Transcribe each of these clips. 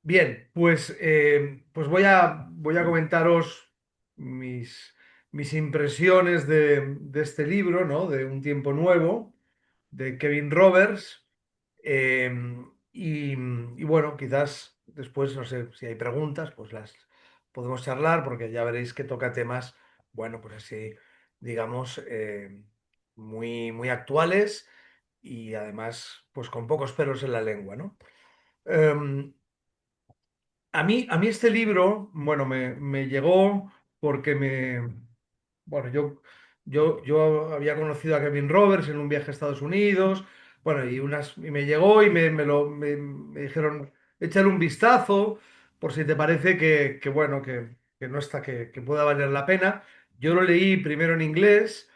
Bien, pues voy a comentaros mis, mis impresiones de este libro, ¿no? De Un tiempo nuevo, de Kevin Roberts. Eh, y bueno, quizás después, no sé si hay preguntas, pues las podemos charlar, porque ya veréis que toca temas, bueno, pues así, digamos, muy actuales y además, pues con pocos pelos en la lengua, ¿no? Em, a mí este libro, bueno, me llegó porque bueno, yo había conocido a Kevin Roberts en un viaje a Estados Unidos, bueno, y me llegó y me dijeron, échale un vistazo por si te parece bueno, que no está, que pueda valer la pena. Yo lo leí primero en inglés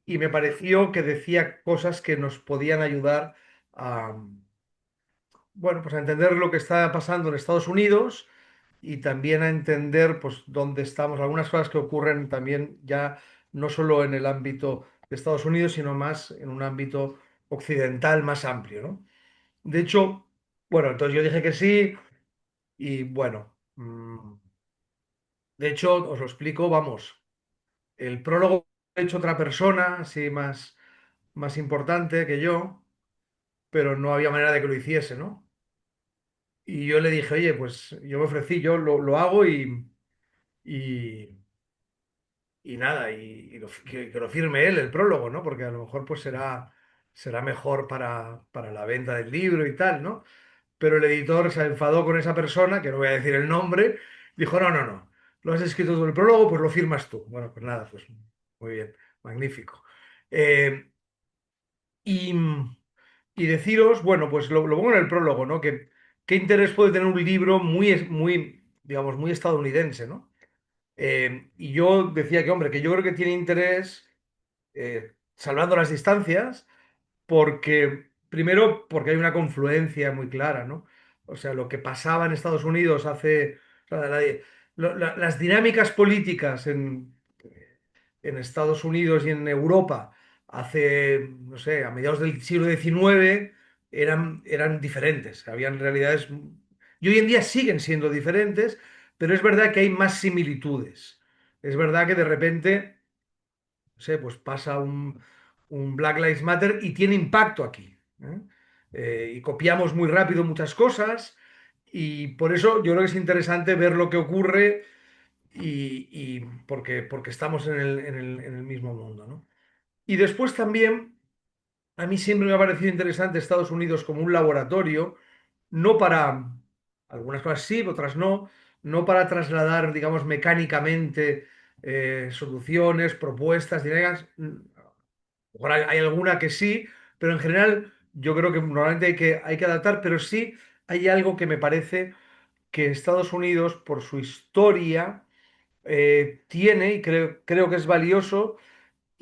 y me pareció que decía cosas que nos podían ayudar a, bueno, pues a entender lo que está pasando en Estados Unidos y también a entender pues dónde estamos, algunas cosas que ocurren también ya no solo en el ámbito de Estados Unidos, sino más en un ámbito occidental más amplio, ¿no? De hecho, bueno, entonces yo dije que sí y bueno, de hecho os lo explico, vamos, el prólogo lo ha hecho otra persona, así más importante que yo, pero no había manera de que lo hiciese, ¿no? Y yo le dije, oye, pues yo me ofrecí, yo lo hago y, y nada, que lo firme él, el prólogo, ¿no? Porque a lo mejor pues será mejor para la venta del libro y tal, ¿no? Pero el editor se enfadó con esa persona, que no voy a decir el nombre, dijo, no, no, no, lo has escrito tú el prólogo, pues lo firmas tú. Bueno, pues nada, pues muy bien, magnífico. Eh, y, y deciros, bueno, pues lo pongo en el prólogo, ¿no? Que qué interés puede tener un libro muy, digamos, muy estadounidense, ¿no? Y yo decía que, hombre, que yo creo que tiene interés, salvando las distancias, porque, primero, porque hay una confluencia muy clara, ¿no? O sea, lo que pasaba en Estados Unidos hace, o sea, las dinámicas políticas en Estados Unidos y en Europa hace, no sé, a mediados del siglo XIX eran diferentes, habían realidades, y hoy en día siguen siendo diferentes, pero es verdad que hay más similitudes. Es verdad que de repente, no sé, pues pasa un Black Lives Matter y tiene impacto aquí, ¿eh? Y copiamos muy rápido muchas cosas y por eso yo creo que es interesante ver lo que ocurre y porque estamos en el mismo mundo, ¿no? Y después también, a mí siempre me ha parecido interesante Estados Unidos como un laboratorio, no para, algunas cosas sí, otras no, no para trasladar, digamos, mecánicamente soluciones, propuestas, dinámicas. Mejor hay alguna que sí, pero en general yo creo que normalmente hay que adaptar, pero sí hay algo que me parece que Estados Unidos, por su historia, tiene, y creo que es valioso,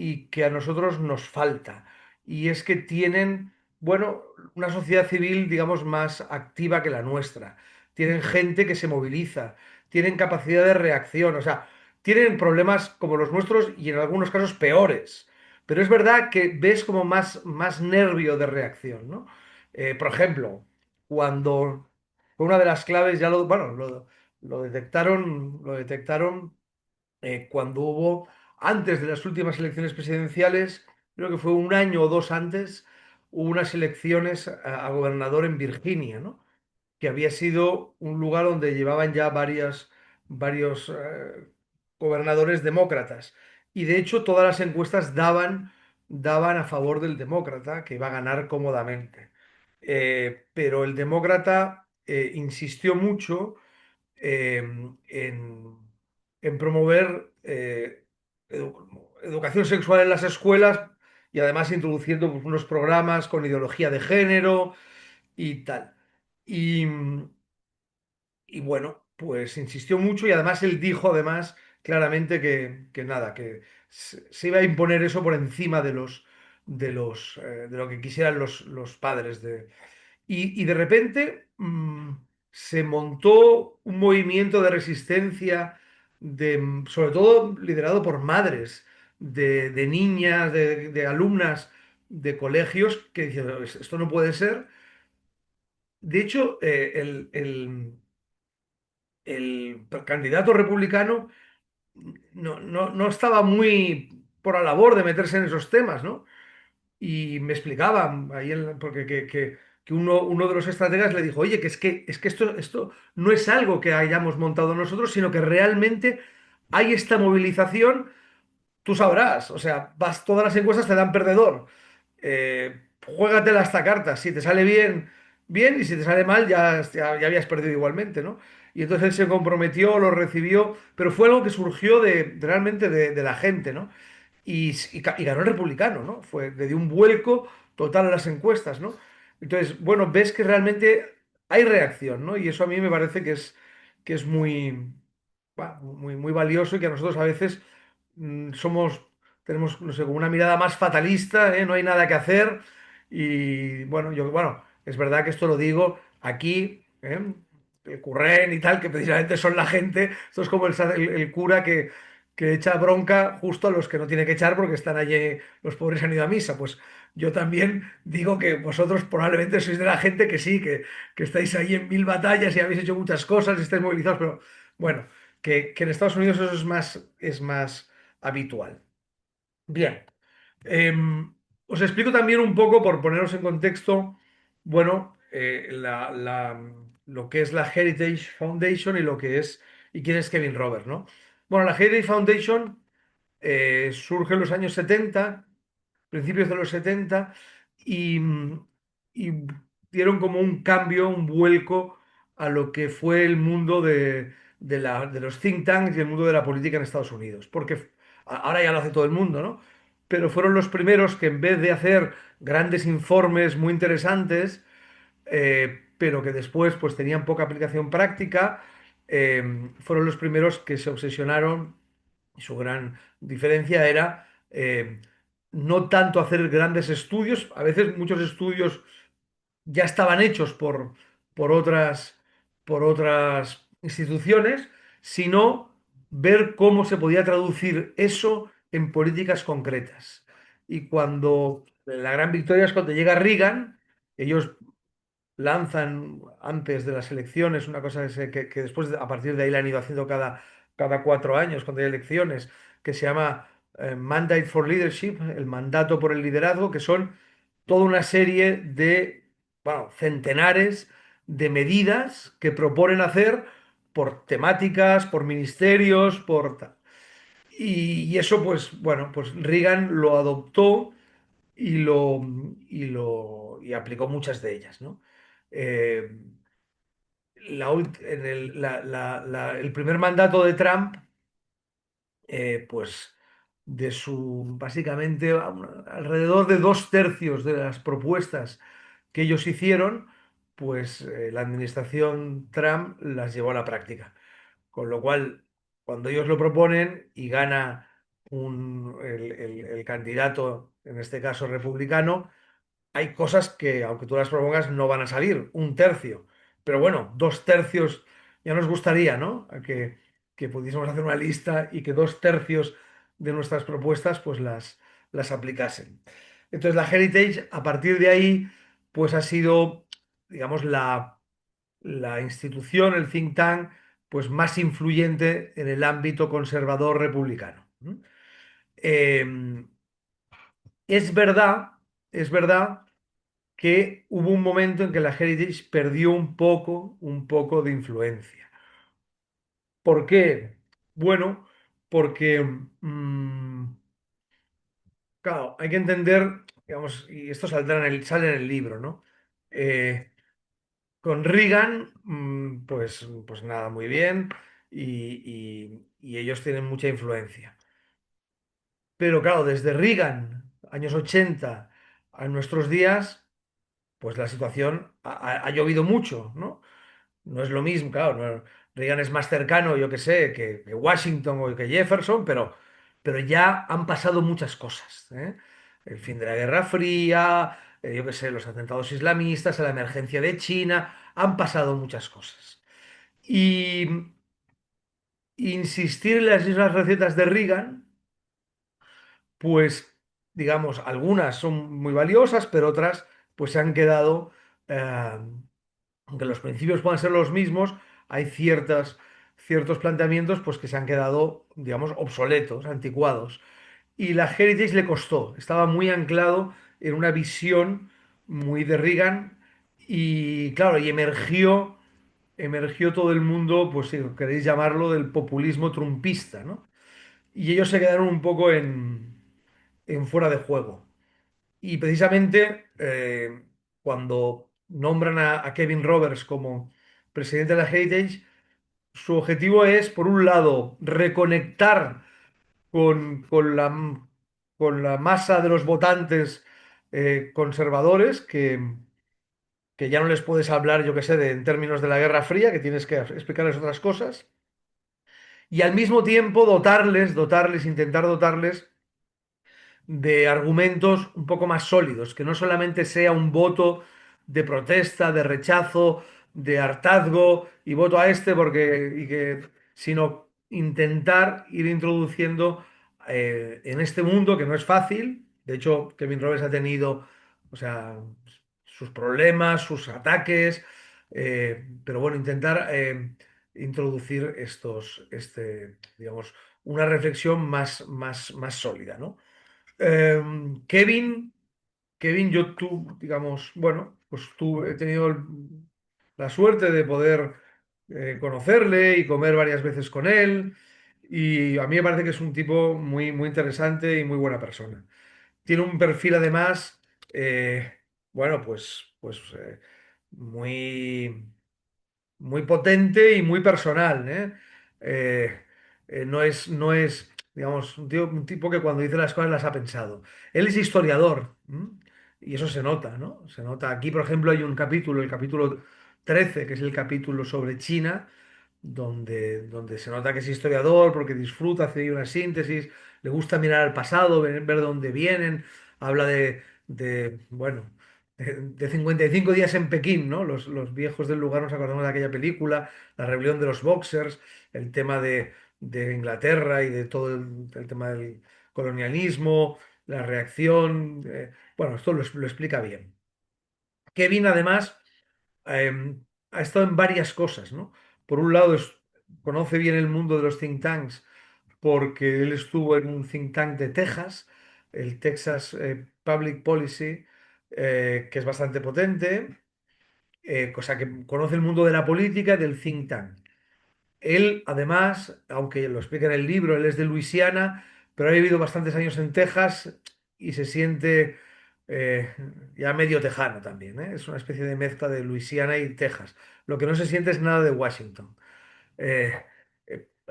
y que a nosotros nos falta. Y es que tienen, bueno, una sociedad civil, digamos, más activa que la nuestra. Tienen gente que se moviliza, tienen capacidad de reacción, o sea, tienen problemas como los nuestros y en algunos casos peores. Pero es verdad que ves como más nervio de reacción, ¿no? Por ejemplo, cuando fue una de las claves, ya bueno, lo detectaron cuando hubo, antes de las últimas elecciones presidenciales, creo que fue un año o dos antes, hubo unas elecciones a gobernador en Virginia, ¿no? Que había sido un lugar donde llevaban ya varios gobernadores demócratas. Y de hecho todas las encuestas daban a favor del demócrata, que iba a ganar cómodamente. Pero el demócrata insistió mucho eh, en, en promover educación sexual en las escuelas y además introduciendo pues, unos programas con ideología de género y tal. Y, y bueno, pues insistió mucho y además él dijo además claramente que nada, que se iba a imponer eso por encima de lo que quisieran los padres y de repente se montó un movimiento de resistencia, sobre todo liderado por madres de niñas, de alumnas de colegios, que decían, esto no puede ser. De hecho, el candidato republicano no estaba muy por la labor de meterse en esos temas, ¿no? Y me explicaban ahí, porque que uno de los estrategas le dijo, oye, que esto no es algo que hayamos montado nosotros, sino que realmente hay esta movilización. Tú sabrás, o sea, todas las encuestas te dan perdedor. Juégatela esta carta. Si te sale bien, bien, y si te sale mal, ya habías perdido igualmente, ¿no? Y entonces él se comprometió, lo recibió, pero fue algo que surgió realmente de la gente, ¿no? Y ganó el republicano, ¿no? Le dio un vuelco total a las encuestas, ¿no? Entonces, bueno, ves que realmente hay reacción, ¿no? Y eso a mí me parece que es muy valioso, y que a nosotros a veces tenemos, no sé, como una mirada más fatalista, ¿eh? No hay nada que hacer. Y bueno, es verdad que esto lo digo aquí, ¿eh? El Currén y tal, que precisamente son la gente. Esto es como el cura que echa bronca justo a los que no tiene que echar porque están allí, los pobres han ido a misa. Pues yo también digo que vosotros probablemente sois de la gente que sí, que estáis ahí en mil batallas y habéis hecho muchas cosas y estáis movilizados, pero bueno, que en Estados Unidos eso es más habitual. Bien. Os explico también un poco, por poneros en contexto, bueno, lo que es la Heritage Foundation y y quién es Kevin Roberts, ¿no? Bueno, la Heritage Foundation surge en los años 70, principios de los 70, y, y dieron como un cambio, un vuelco a lo que fue el mundo de los think tanks y el mundo de la política en Estados Unidos. Porque ahora ya lo hace todo el mundo, ¿no? Pero fueron los primeros que, en vez de hacer grandes informes muy interesantes, pero que después pues tenían poca aplicación práctica, fueron los primeros que se obsesionaron, y su gran diferencia era no tanto hacer grandes estudios. A veces muchos estudios ya estaban hechos por otras instituciones, sino ver cómo se podía traducir eso en políticas concretas. Y cuando la gran victoria es cuando llega Reagan. Ellos lanzan antes de las elecciones una cosa que después, a partir de ahí, la han ido haciendo cada 4 años cuando hay elecciones, que se llama Mandate for Leadership, el mandato por el liderazgo, que son toda una serie de, bueno, centenares de medidas que proponen hacer por temáticas, por ministerios, por tal. Y eso, pues, bueno, pues Reagan lo adoptó y aplicó muchas de ellas, ¿no? Eh, el primer mandato de Trump, pues básicamente, alrededor de 2/3 de las propuestas que ellos hicieron, pues la administración Trump las llevó a la práctica. Con lo cual, cuando ellos lo proponen y gana el candidato, en este caso republicano, hay cosas que, aunque tú las propongas, no van a salir, 1/3. Pero bueno, 2/3 ya nos gustaría, ¿no? Que pudiésemos hacer una lista y que 2/3 de nuestras propuestas pues las aplicasen. Entonces la Heritage, a partir de ahí, pues ha sido, digamos, la institución, el think tank, pues más influyente en el ámbito conservador republicano. Eh, es verdad que hubo un momento en que la Heritage perdió un poco de influencia. ¿Por qué? Bueno, porque, claro, hay que entender, digamos, y esto sale en el libro, ¿no? Eh, con Reagan, pues nada, muy bien, y ellos tienen mucha influencia. Pero claro, desde Reagan, años 80, a nuestros días, pues la situación ha llovido mucho, ¿no? No es lo mismo, claro. Reagan es más cercano, yo que sé, que Washington o que Jefferson, pero ya han pasado muchas cosas, ¿eh? El fin de la Guerra Fría, yo que sé, los atentados islamistas, la emergencia de China, han pasado muchas cosas. Y insistir en las mismas recetas de Reagan, pues, digamos, algunas son muy valiosas, pero otras, pues se han quedado, aunque los principios puedan ser los mismos, hay ciertas ciertos planteamientos pues, que se han quedado, digamos, obsoletos, anticuados. Y la Heritage le costó, estaba muy anclado en una visión muy de Reagan y claro, y emergió todo el mundo, pues si queréis llamarlo, del populismo trumpista, ¿no? Y ellos se quedaron un poco en fuera de juego. Y precisamente cuando nombran a Kevin Roberts como presidente de la Heritage, su objetivo es, por un lado, reconectar con la masa de los votantes conservadores, que ya no les puedes hablar, yo qué sé, en términos de la Guerra Fría, que tienes que explicarles otras cosas, y al mismo tiempo intentar dotarles de argumentos un poco más sólidos, que no solamente sea un voto de protesta, de rechazo, de hartazgo y voto a este sino intentar ir introduciendo en este mundo que no es fácil. De hecho, Kevin Roberts ha tenido, o sea, sus problemas, sus ataques, pero bueno, intentar introducir digamos, una reflexión más sólida, ¿no? Eh, Kevin, digamos, bueno, he tenido la suerte de poder conocerle y comer varias veces con él. Y a mí me parece que es un tipo muy interesante y muy buena persona. Tiene un perfil además, eh, bueno, muy muy potente y muy personal, ¿eh? Eh, no es, digamos, un tipo que cuando dice las cosas las ha pensado. Él es historiador, ¿m? Y eso se nota, ¿no? Se nota. Aquí, por ejemplo, hay un capítulo, el capítulo 13, que es el capítulo sobre China, donde se nota que es historiador porque disfruta, hace ahí una síntesis, le gusta mirar al pasado, ver de dónde vienen, habla bueno, de 55 días en Pekín, ¿no? Los viejos del lugar nos acordamos de aquella película, la rebelión de los boxers, el tema de Inglaterra y de todo el tema del colonialismo, la reacción, bueno, esto lo explica bien. Kevin, además, eh, ha estado en varias cosas, ¿no? Por un lado, conoce bien el mundo de los think tanks porque él estuvo en un think tank de Texas, el Texas Public Policy, que es bastante potente, cosa que conoce el mundo de la política y del think tank. Él, además, aunque lo explica en el libro, él es de Luisiana, pero ha vivido bastantes años en Texas y se siente eh, ya medio tejano también, ¿eh? Es una especie de mezcla de Luisiana y Texas. Lo que no se siente es nada de Washington. Eh,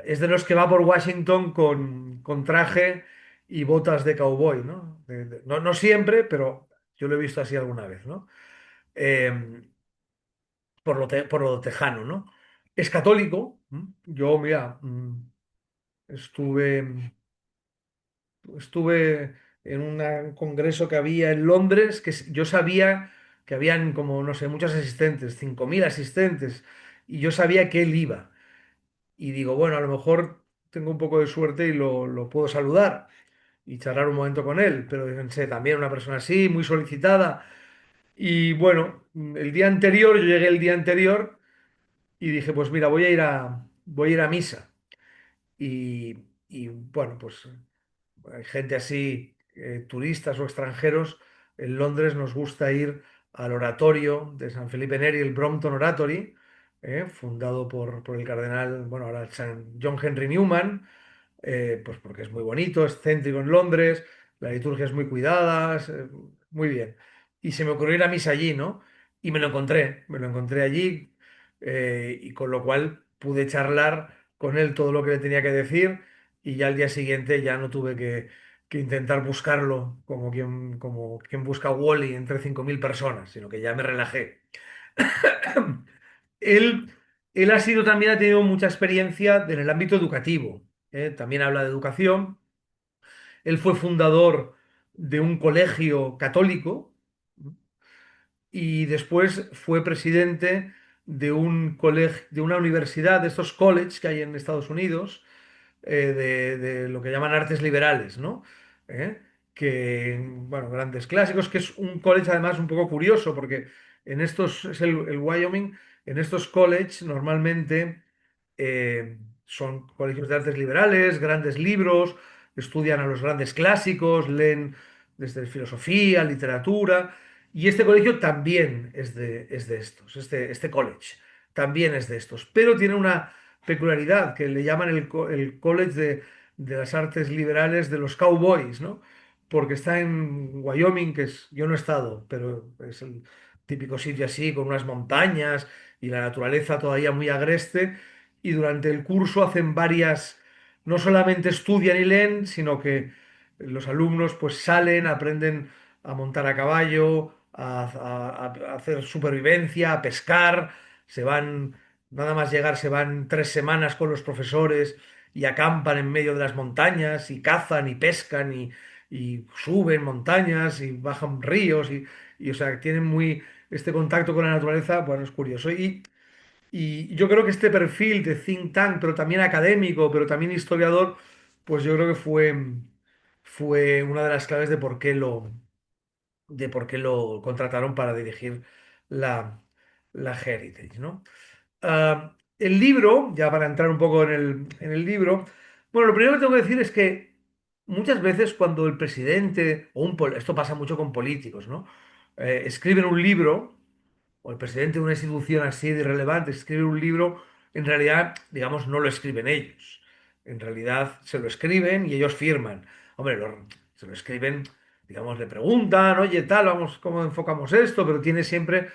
es de los que va por Washington con traje y botas de cowboy, ¿no? No siempre, pero yo lo he visto así alguna vez, ¿no? Eh, por lo tejano, ¿no? Es católico. ¿M? Yo, mira, estuve, estuve en un congreso que había en Londres, yo sabía que habían como, no sé, muchos asistentes, 5.000 asistentes, y yo sabía que él iba. Y digo, bueno, a lo mejor tengo un poco de suerte y lo puedo saludar y charlar un momento con él, pero pensé, también una persona así, muy solicitada. Y bueno, el día anterior, yo llegué el día anterior y dije, pues mira, voy a ir a misa. Y bueno, pues hay gente así, turistas o extranjeros, en Londres nos gusta ir al oratorio de San Felipe Neri, el Brompton Oratory, fundado por el cardenal, bueno, ahora San John Henry Newman, pues porque es muy bonito, es céntrico en Londres, la liturgia es muy cuidada, muy bien. Y se me ocurrió ir a misa allí, ¿no? Y me lo encontré allí, y con lo cual pude charlar con él todo lo que le tenía que decir y ya al día siguiente ya no tuve que intentar buscarlo como quien busca a Wally entre 5.000 personas, sino que ya me relajé. Él, él ha tenido mucha experiencia en el ámbito educativo. También habla de educación. Él fue fundador de un colegio católico y después fue presidente de una universidad, de estos colleges que hay en Estados Unidos, de lo que llaman artes liberales, ¿no? ¿Eh? Bueno, grandes clásicos, que es un college además un poco curioso, porque es el Wyoming, en estos colleges normalmente. eh, son colegios de artes liberales, grandes libros, estudian a los grandes clásicos, leen desde filosofía, literatura, y este colegio también es de estos, este college también es de estos, pero tiene una peculiaridad que le llaman el college de las artes liberales de los cowboys, ¿no? Porque está en Wyoming, yo no he estado, pero es el típico sitio así, con unas montañas y la naturaleza todavía muy agreste, y durante el curso hacen varias, no solamente estudian y leen, sino que los alumnos pues salen, aprenden a montar a caballo, a hacer supervivencia, a pescar, se van, nada más llegar, se van 3 semanas con los profesores y acampan en medio de las montañas y cazan y pescan y suben montañas y bajan ríos o sea, tienen muy este contacto con la naturaleza, bueno, es curioso. Y yo creo que este perfil de think tank, pero también académico, pero también historiador, pues yo creo que fue una de las claves de por qué lo contrataron para dirigir la, la Heritage, ¿no? El libro, ya para entrar un poco en el libro, bueno, lo primero que tengo que decir es que muchas veces cuando el presidente, esto pasa mucho con políticos, ¿no? Escriben un libro o el presidente de una institución así de relevante escribe un libro, en realidad, digamos, no lo escriben ellos. En realidad se lo escriben y ellos firman. Hombre, se lo escriben, digamos, le preguntan, oye, tal, vamos, ¿cómo enfocamos esto? Pero tiene siempre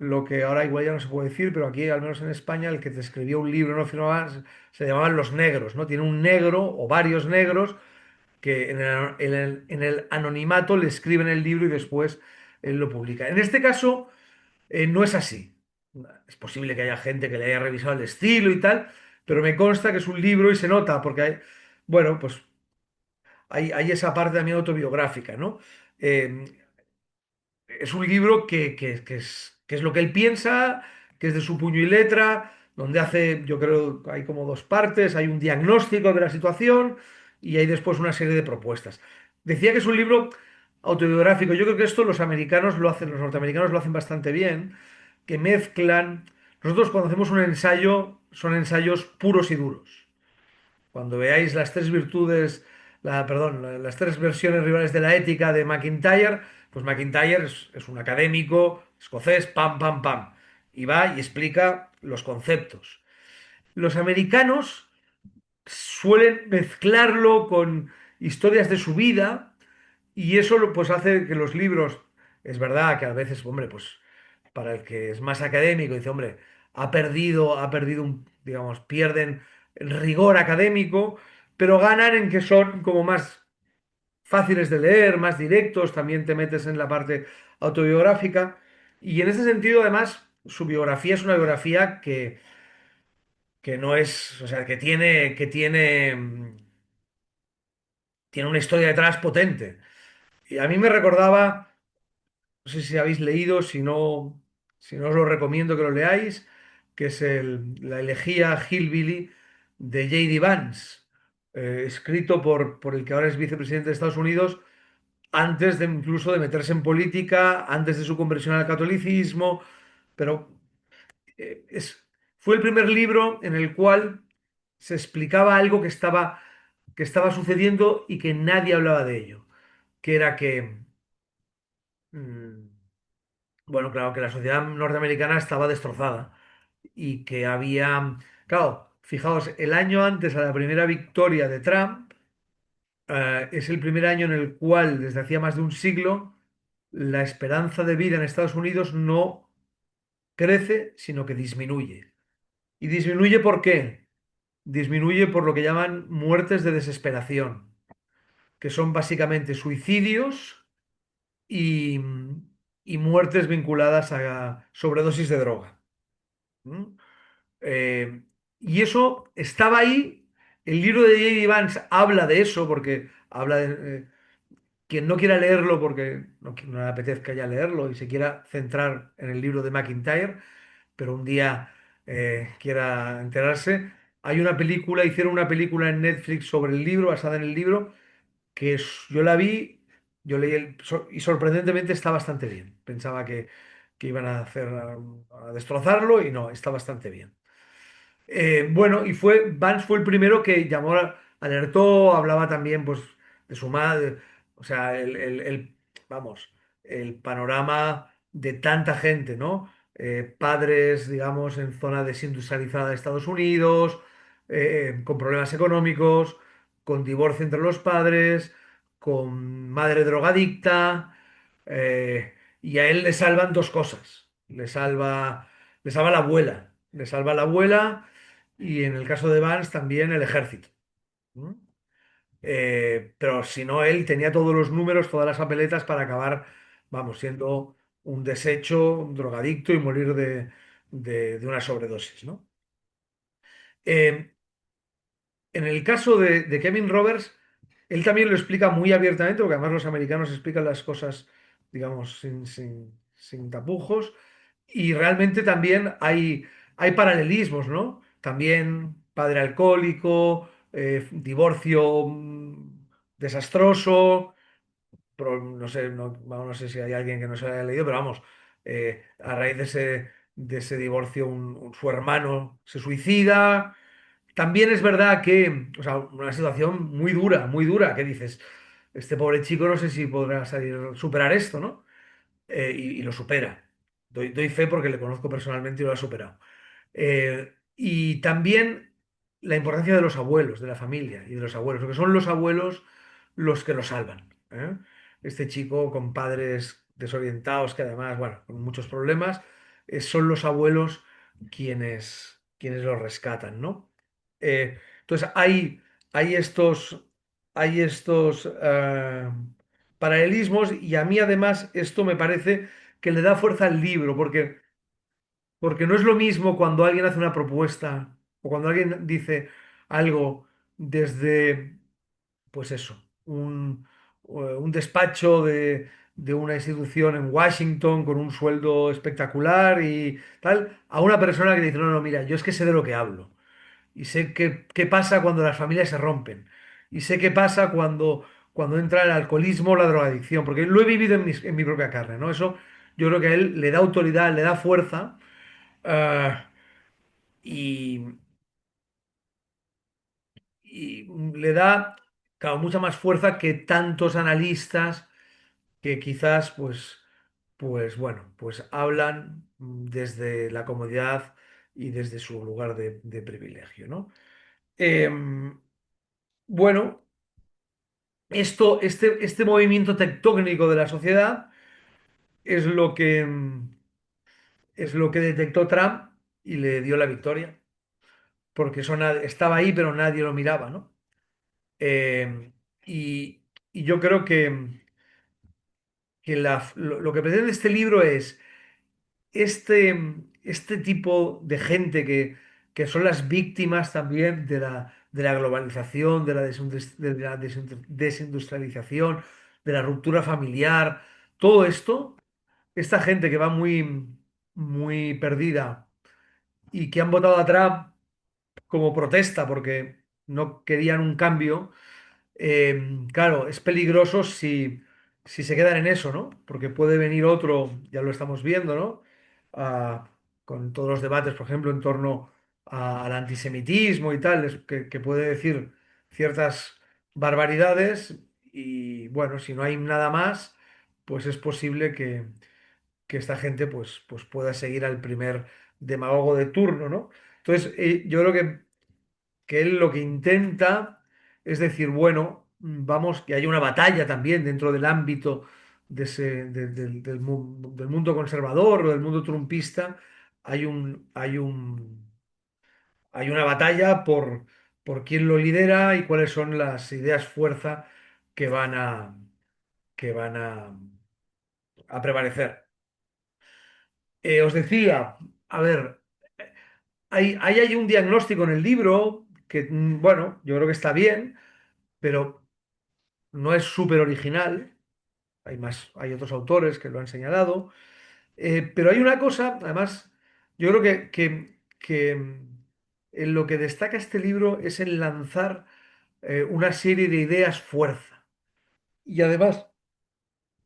lo que ahora igual ya no se puede decir, pero aquí, al menos en España, el que te escribió un libro no firmaba, se llamaban los negros, ¿no? Tiene un negro o varios negros que en el anonimato le escriben el libro y después él lo publica. En este caso no es así. Es posible que haya gente que le haya revisado el estilo y tal, pero me consta que es un libro y se nota, porque hay, bueno, pues hay esa parte también autobiográfica, ¿no? Eh, es un libro que es lo que él piensa, que es de su puño y letra, donde hace, yo creo, hay como dos partes, hay un diagnóstico de la situación y hay después una serie de propuestas. Decía que es un libro autobiográfico. Yo creo que esto los americanos lo hacen, los norteamericanos lo hacen bastante bien, que mezclan. Nosotros cuando hacemos un ensayo, son ensayos puros y duros. Cuando veáis las tres virtudes, perdón, las tres versiones rivales de la ética de McIntyre, pues McIntyre es un académico escocés, pam, pam, pam, y va y explica los conceptos. Los americanos suelen mezclarlo con historias de su vida y eso pues hace que los libros, es verdad que a veces, hombre, pues para el que es más académico, dice, hombre, ha perdido digamos, pierden el rigor académico, pero ganan en que son como más fáciles de leer, más directos, también te metes en la parte autobiográfica. Y en ese sentido, además, su biografía es una biografía que no es, o sea, tiene una historia detrás potente. Y a mí me recordaba, no sé si habéis leído, si no os lo recomiendo que lo leáis, que es la elegía Hillbilly de J.D. Vance, escrito por el que ahora es vicepresidente de Estados Unidos, antes de incluso de meterse en política, antes de su conversión al catolicismo, pero eh, es, fue el primer libro en el cual se explicaba algo que estaba sucediendo y que nadie hablaba de ello, que era que mm, bueno, claro, que la sociedad norteamericana estaba destrozada y que había, claro, fijaos, el año antes a la primera victoria de Trump, es el primer año en el cual, desde hacía más de un siglo, la esperanza de vida en Estados Unidos no crece, sino que disminuye. ¿Y disminuye por qué? Disminuye por lo que llaman muertes de desesperación, que son básicamente suicidios y, y muertes vinculadas a sobredosis de droga. ¿Mm? Eh, y eso estaba ahí. El libro de J.D. Vance habla de eso, porque habla de quien no quiera leerlo porque no le apetezca ya leerlo y se quiera centrar en el libro de McIntyre, pero un día quiera enterarse. Hay una película, hicieron una película en Netflix sobre el libro, basada en el libro, yo la vi, yo leí y sorprendentemente está bastante bien. Pensaba que iban a hacer a destrozarlo y no, está bastante bien. Bueno, Vance fue el primero que llamó, alertó, hablaba también pues de su madre, o sea, vamos, el panorama de tanta gente, ¿no? Padres, digamos, en zona desindustrializada de Estados Unidos, con problemas económicos, con divorcio entre los padres, con madre drogadicta, y a él le salvan dos cosas. Le salva la abuela, le salva la abuela y en el caso de Vance también el ejército. ¿No? Pero si no, él tenía todos los números, todas las papeletas para acabar, vamos, siendo un desecho, un drogadicto y morir de una sobredosis, ¿no? Eh, en el caso de Kevin Roberts, él también lo explica muy abiertamente, porque además los americanos explican las cosas, digamos, sin tapujos, y realmente también hay paralelismos, ¿no? También padre alcohólico, divorcio desastroso, no sé, no sé si hay alguien que no se lo haya leído, pero vamos, a raíz de ese divorcio, su hermano se suicida. También es verdad que, o sea, una situación muy dura, que dices, este pobre chico no sé si podrá superar esto, ¿no? Y lo supera. Doy fe porque le conozco personalmente y lo ha superado. Y también la importancia de los abuelos, de la familia y de los abuelos, porque son los abuelos los que lo salvan. ¿Eh? Este chico con padres desorientados, que además, bueno, con muchos problemas, son los abuelos quienes lo rescatan, ¿no? Entonces hay estos paralelismos y a mí además esto me parece que le da fuerza al libro, porque no es lo mismo cuando alguien hace una propuesta o cuando alguien dice algo desde, pues eso, un despacho de una institución en Washington con un sueldo espectacular y tal, a una persona que dice, no, no, mira, yo es que sé de lo que hablo y sé qué pasa cuando las familias se rompen y sé qué pasa cuando entra el alcoholismo o la drogadicción, porque lo he vivido en mi propia carne, ¿no? Eso yo creo que a él le da autoridad, le da fuerza. Ah, y, y le da, claro, mucha más fuerza que tantos analistas que quizás, pues bueno, pues hablan desde la comodidad y desde su lugar de privilegio, ¿no? Em, bueno, este movimiento tectónico de la sociedad es lo que detectó Trump y le dio la victoria, porque eso estaba ahí, pero nadie lo miraba, ¿no? Eh, y, y yo creo que lo que pretende este libro es este tipo de gente que son las víctimas también de la globalización, de la desindustrialización, de la ruptura familiar, todo esto, esta gente que va muy, muy perdida y que han votado a Trump como protesta porque no querían un cambio. Claro, es peligroso si se quedan en eso, ¿no? Porque puede venir otro, ya lo estamos viendo, ¿no? Ah, con todos los debates, por ejemplo, en torno al antisemitismo y tal, que puede decir ciertas barbaridades y bueno, si no hay nada más, pues es posible que esta gente pues pueda seguir al primer demagogo de turno, ¿no? Entonces, yo creo que él lo que intenta es decir, bueno, vamos, que haya una batalla también dentro del ámbito del mundo conservador o del mundo trumpista, hay una batalla por quién lo lidera y cuáles son las ideas fuerza que van a prevalecer. Os decía, a ver, hay un diagnóstico en el libro que, bueno, yo creo que está bien, pero no es súper original, hay otros autores que lo han señalado, pero hay una cosa, además, yo creo que en lo que destaca este libro es en lanzar una serie de ideas fuerza. Y además,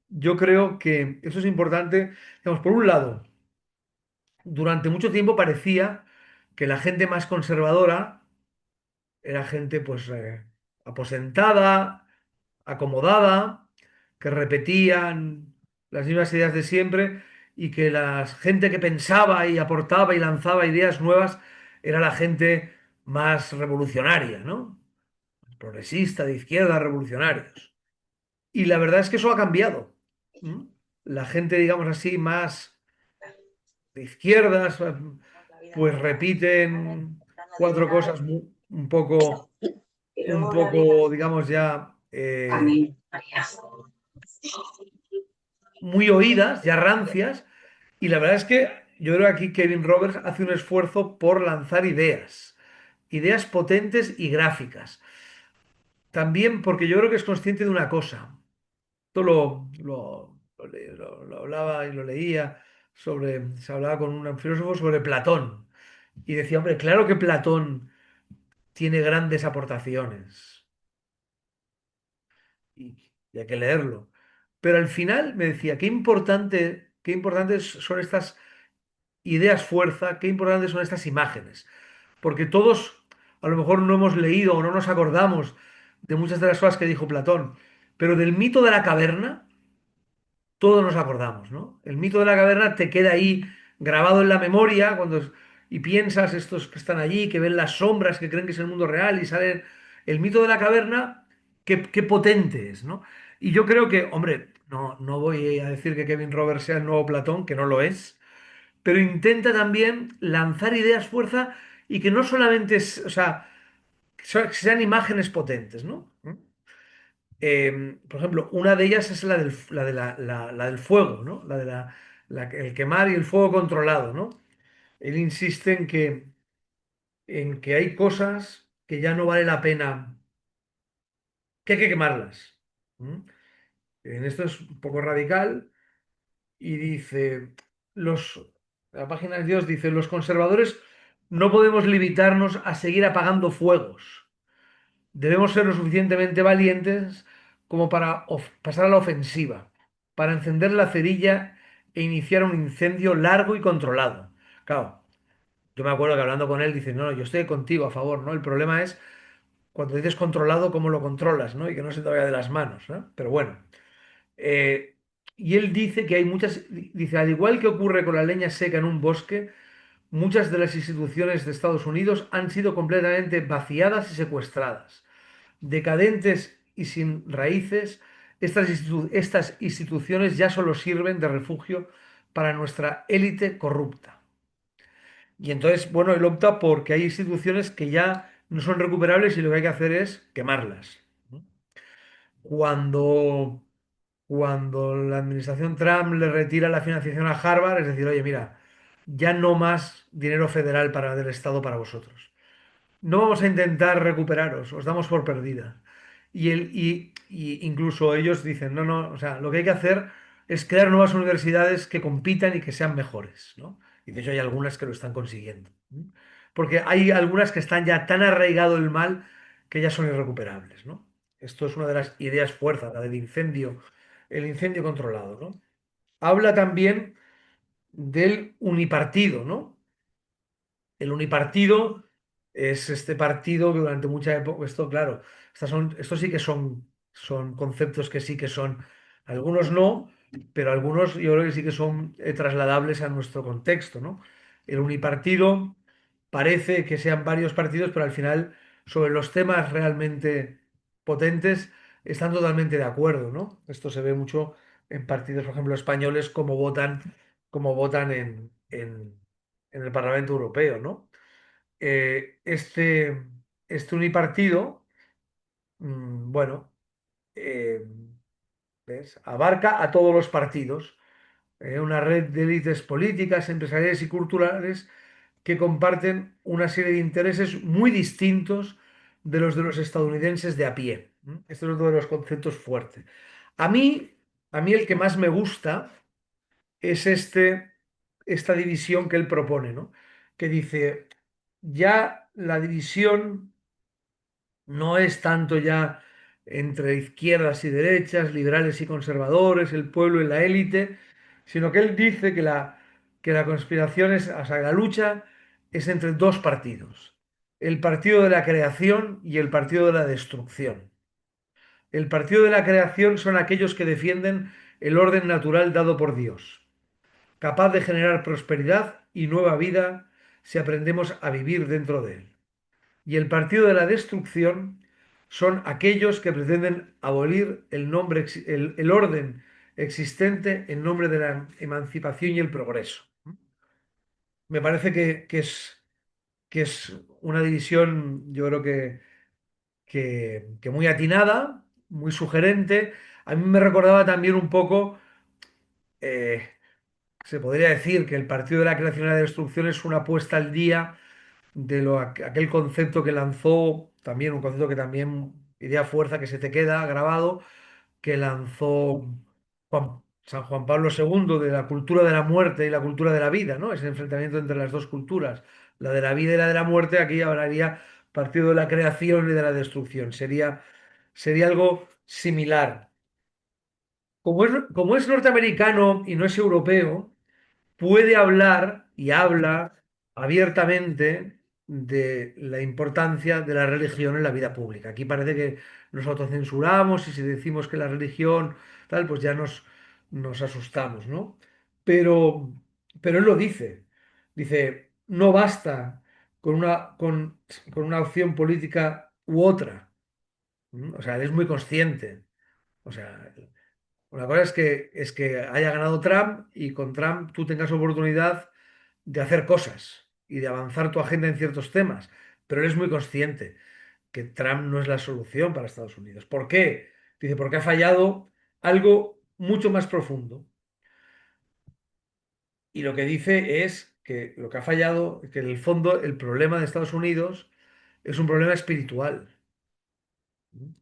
yo creo que eso es importante, digamos, por un lado, durante mucho tiempo parecía que la gente más conservadora era gente pues aposentada, acomodada, que repetían las mismas ideas de siempre y que la gente que pensaba y aportaba y lanzaba ideas nuevas era la gente más revolucionaria, ¿no? Progresista, de izquierda, revolucionarios. Y la verdad es que eso ha cambiado. ¿Mm? La gente, digamos así, más de izquierdas, pues repiten cuatro cosas un poco, digamos ya, muy oídas, ya rancias. Y la verdad es que yo creo que aquí Kevin Roberts hace un esfuerzo por lanzar ideas, ideas potentes y gráficas. También porque yo creo que es consciente de una cosa. Esto lo hablaba y lo leía se hablaba con un filósofo sobre Platón. Y decía, hombre, claro que Platón tiene grandes aportaciones y hay que leerlo. Pero al final me decía, qué importantes son estas ideas fuerza, qué importantes son estas imágenes. Porque todos a lo mejor no hemos leído o no nos acordamos de muchas de las cosas que dijo Platón, pero del mito de la caverna todos nos acordamos, ¿no? El mito de la caverna te queda ahí grabado en la memoria y piensas estos que están allí, que ven las sombras, que creen que es el mundo real y salen. El mito de la caverna, qué potente es, ¿no? Y yo creo que, hombre, no voy a decir que Kevin Roberts sea el nuevo Platón, que no lo es, pero intenta también lanzar ideas fuerza y que no solamente es, o sea, que sean imágenes potentes, ¿no? Por ejemplo, una de ellas es la del fuego, ¿no? El quemar y el fuego controlado, ¿no? Él insiste en que hay cosas que ya no vale la pena, que hay que quemarlas. ¿Mm? En esto es un poco radical y dice, los, la página de Dios dice, los conservadores no podemos limitarnos a seguir apagando fuegos. Debemos ser lo suficientemente valientes como para pasar a la ofensiva, para encender la cerilla e iniciar un incendio largo y controlado. Claro, yo me acuerdo que hablando con él dice, no, yo estoy contigo a favor, ¿no? El problema es cuando dices controlado, cómo lo controlas, ¿no? Y que no se te vaya de las manos, ¿no? Pero bueno, eh, y él dice que hay dice, al igual que ocurre con la leña seca en un bosque, muchas de las instituciones de Estados Unidos han sido completamente vaciadas y secuestradas. Decadentes y sin raíces, estas instituciones ya solo sirven de refugio para nuestra élite corrupta. Y entonces, bueno, él opta porque hay instituciones que ya no son recuperables y lo que hay que hacer es quemarlas. Cuando, cuando la administración Trump le retira la financiación a Harvard, es decir, oye, mira, ya no más dinero federal del Estado para vosotros. No vamos a intentar recuperaros, os damos por perdida. Y incluso ellos dicen, no, no, o sea, lo que hay que hacer es crear nuevas universidades que compitan y que sean mejores, ¿no? Y de hecho hay algunas que lo están consiguiendo. ¿No? Porque hay algunas que están ya tan arraigado el mal que ya son irrecuperables, ¿no? Esto es una de las ideas fuerza, la del incendio, el incendio controlado, ¿no? Habla también del unipartido, ¿no? El unipartido es este partido que durante mucha época, esto claro, estos sí que son conceptos que sí que son, algunos no, pero algunos yo creo que sí que son trasladables a nuestro contexto, ¿no? El unipartido parece que sean varios partidos, pero al final sobre los temas realmente potentes están totalmente de acuerdo, ¿no? Esto se ve mucho en partidos, por ejemplo, españoles, como votan en el Parlamento Europeo, ¿no? Eh, este, este unipartido, bueno, eh, ¿ves? Abarca a todos los partidos, una red de élites políticas, empresariales y culturales que comparten una serie de intereses muy distintos de los estadounidenses de a pie. Este es otro de los conceptos fuertes. A mí, a mí el que más me gusta es esta división que él propone, ¿no? Que dice, ya la división no es tanto ya entre izquierdas y derechas, liberales y conservadores, el pueblo y la élite, sino que él dice que la conspiración es, o sea, la lucha es entre dos partidos, el partido de la creación y el partido de la destrucción. El partido de la creación son aquellos que defienden el orden natural dado por Dios, capaz de generar prosperidad y nueva vida si aprendemos a vivir dentro de él. Y el partido de la destrucción son aquellos que pretenden abolir el orden existente en nombre de la emancipación y el progreso. Me parece que es una división, yo creo que muy atinada, muy sugerente. A mí me recordaba también un poco, eh, se podría decir que el partido de la creación y la destrucción es una puesta al día de aquel concepto que lanzó, también un concepto que también, idea fuerza que se te queda grabado, que lanzó San Juan Pablo II de la cultura de la muerte y la cultura de la vida, ¿no? Ese enfrentamiento entre las dos culturas, la de la vida y la de la muerte, aquí hablaría partido de la creación y de la destrucción. Sería algo similar. Como es norteamericano y no es europeo, puede hablar y habla abiertamente de la importancia de la religión en la vida pública. Aquí parece que nos autocensuramos y si decimos que la religión tal, pues ya nos asustamos, ¿no? Pero, pero él lo dice. Dice, no basta con una opción política u otra. ¿Mm? O sea, él es muy consciente. O sea, una cosa es que haya ganado Trump y con Trump tú tengas oportunidad de hacer cosas y de avanzar tu agenda en ciertos temas. Pero él es muy consciente que Trump no es la solución para Estados Unidos. ¿Por qué? Dice, porque ha fallado algo mucho más profundo. Y lo que dice es que lo que ha fallado, que en el fondo el problema de Estados Unidos es un problema espiritual.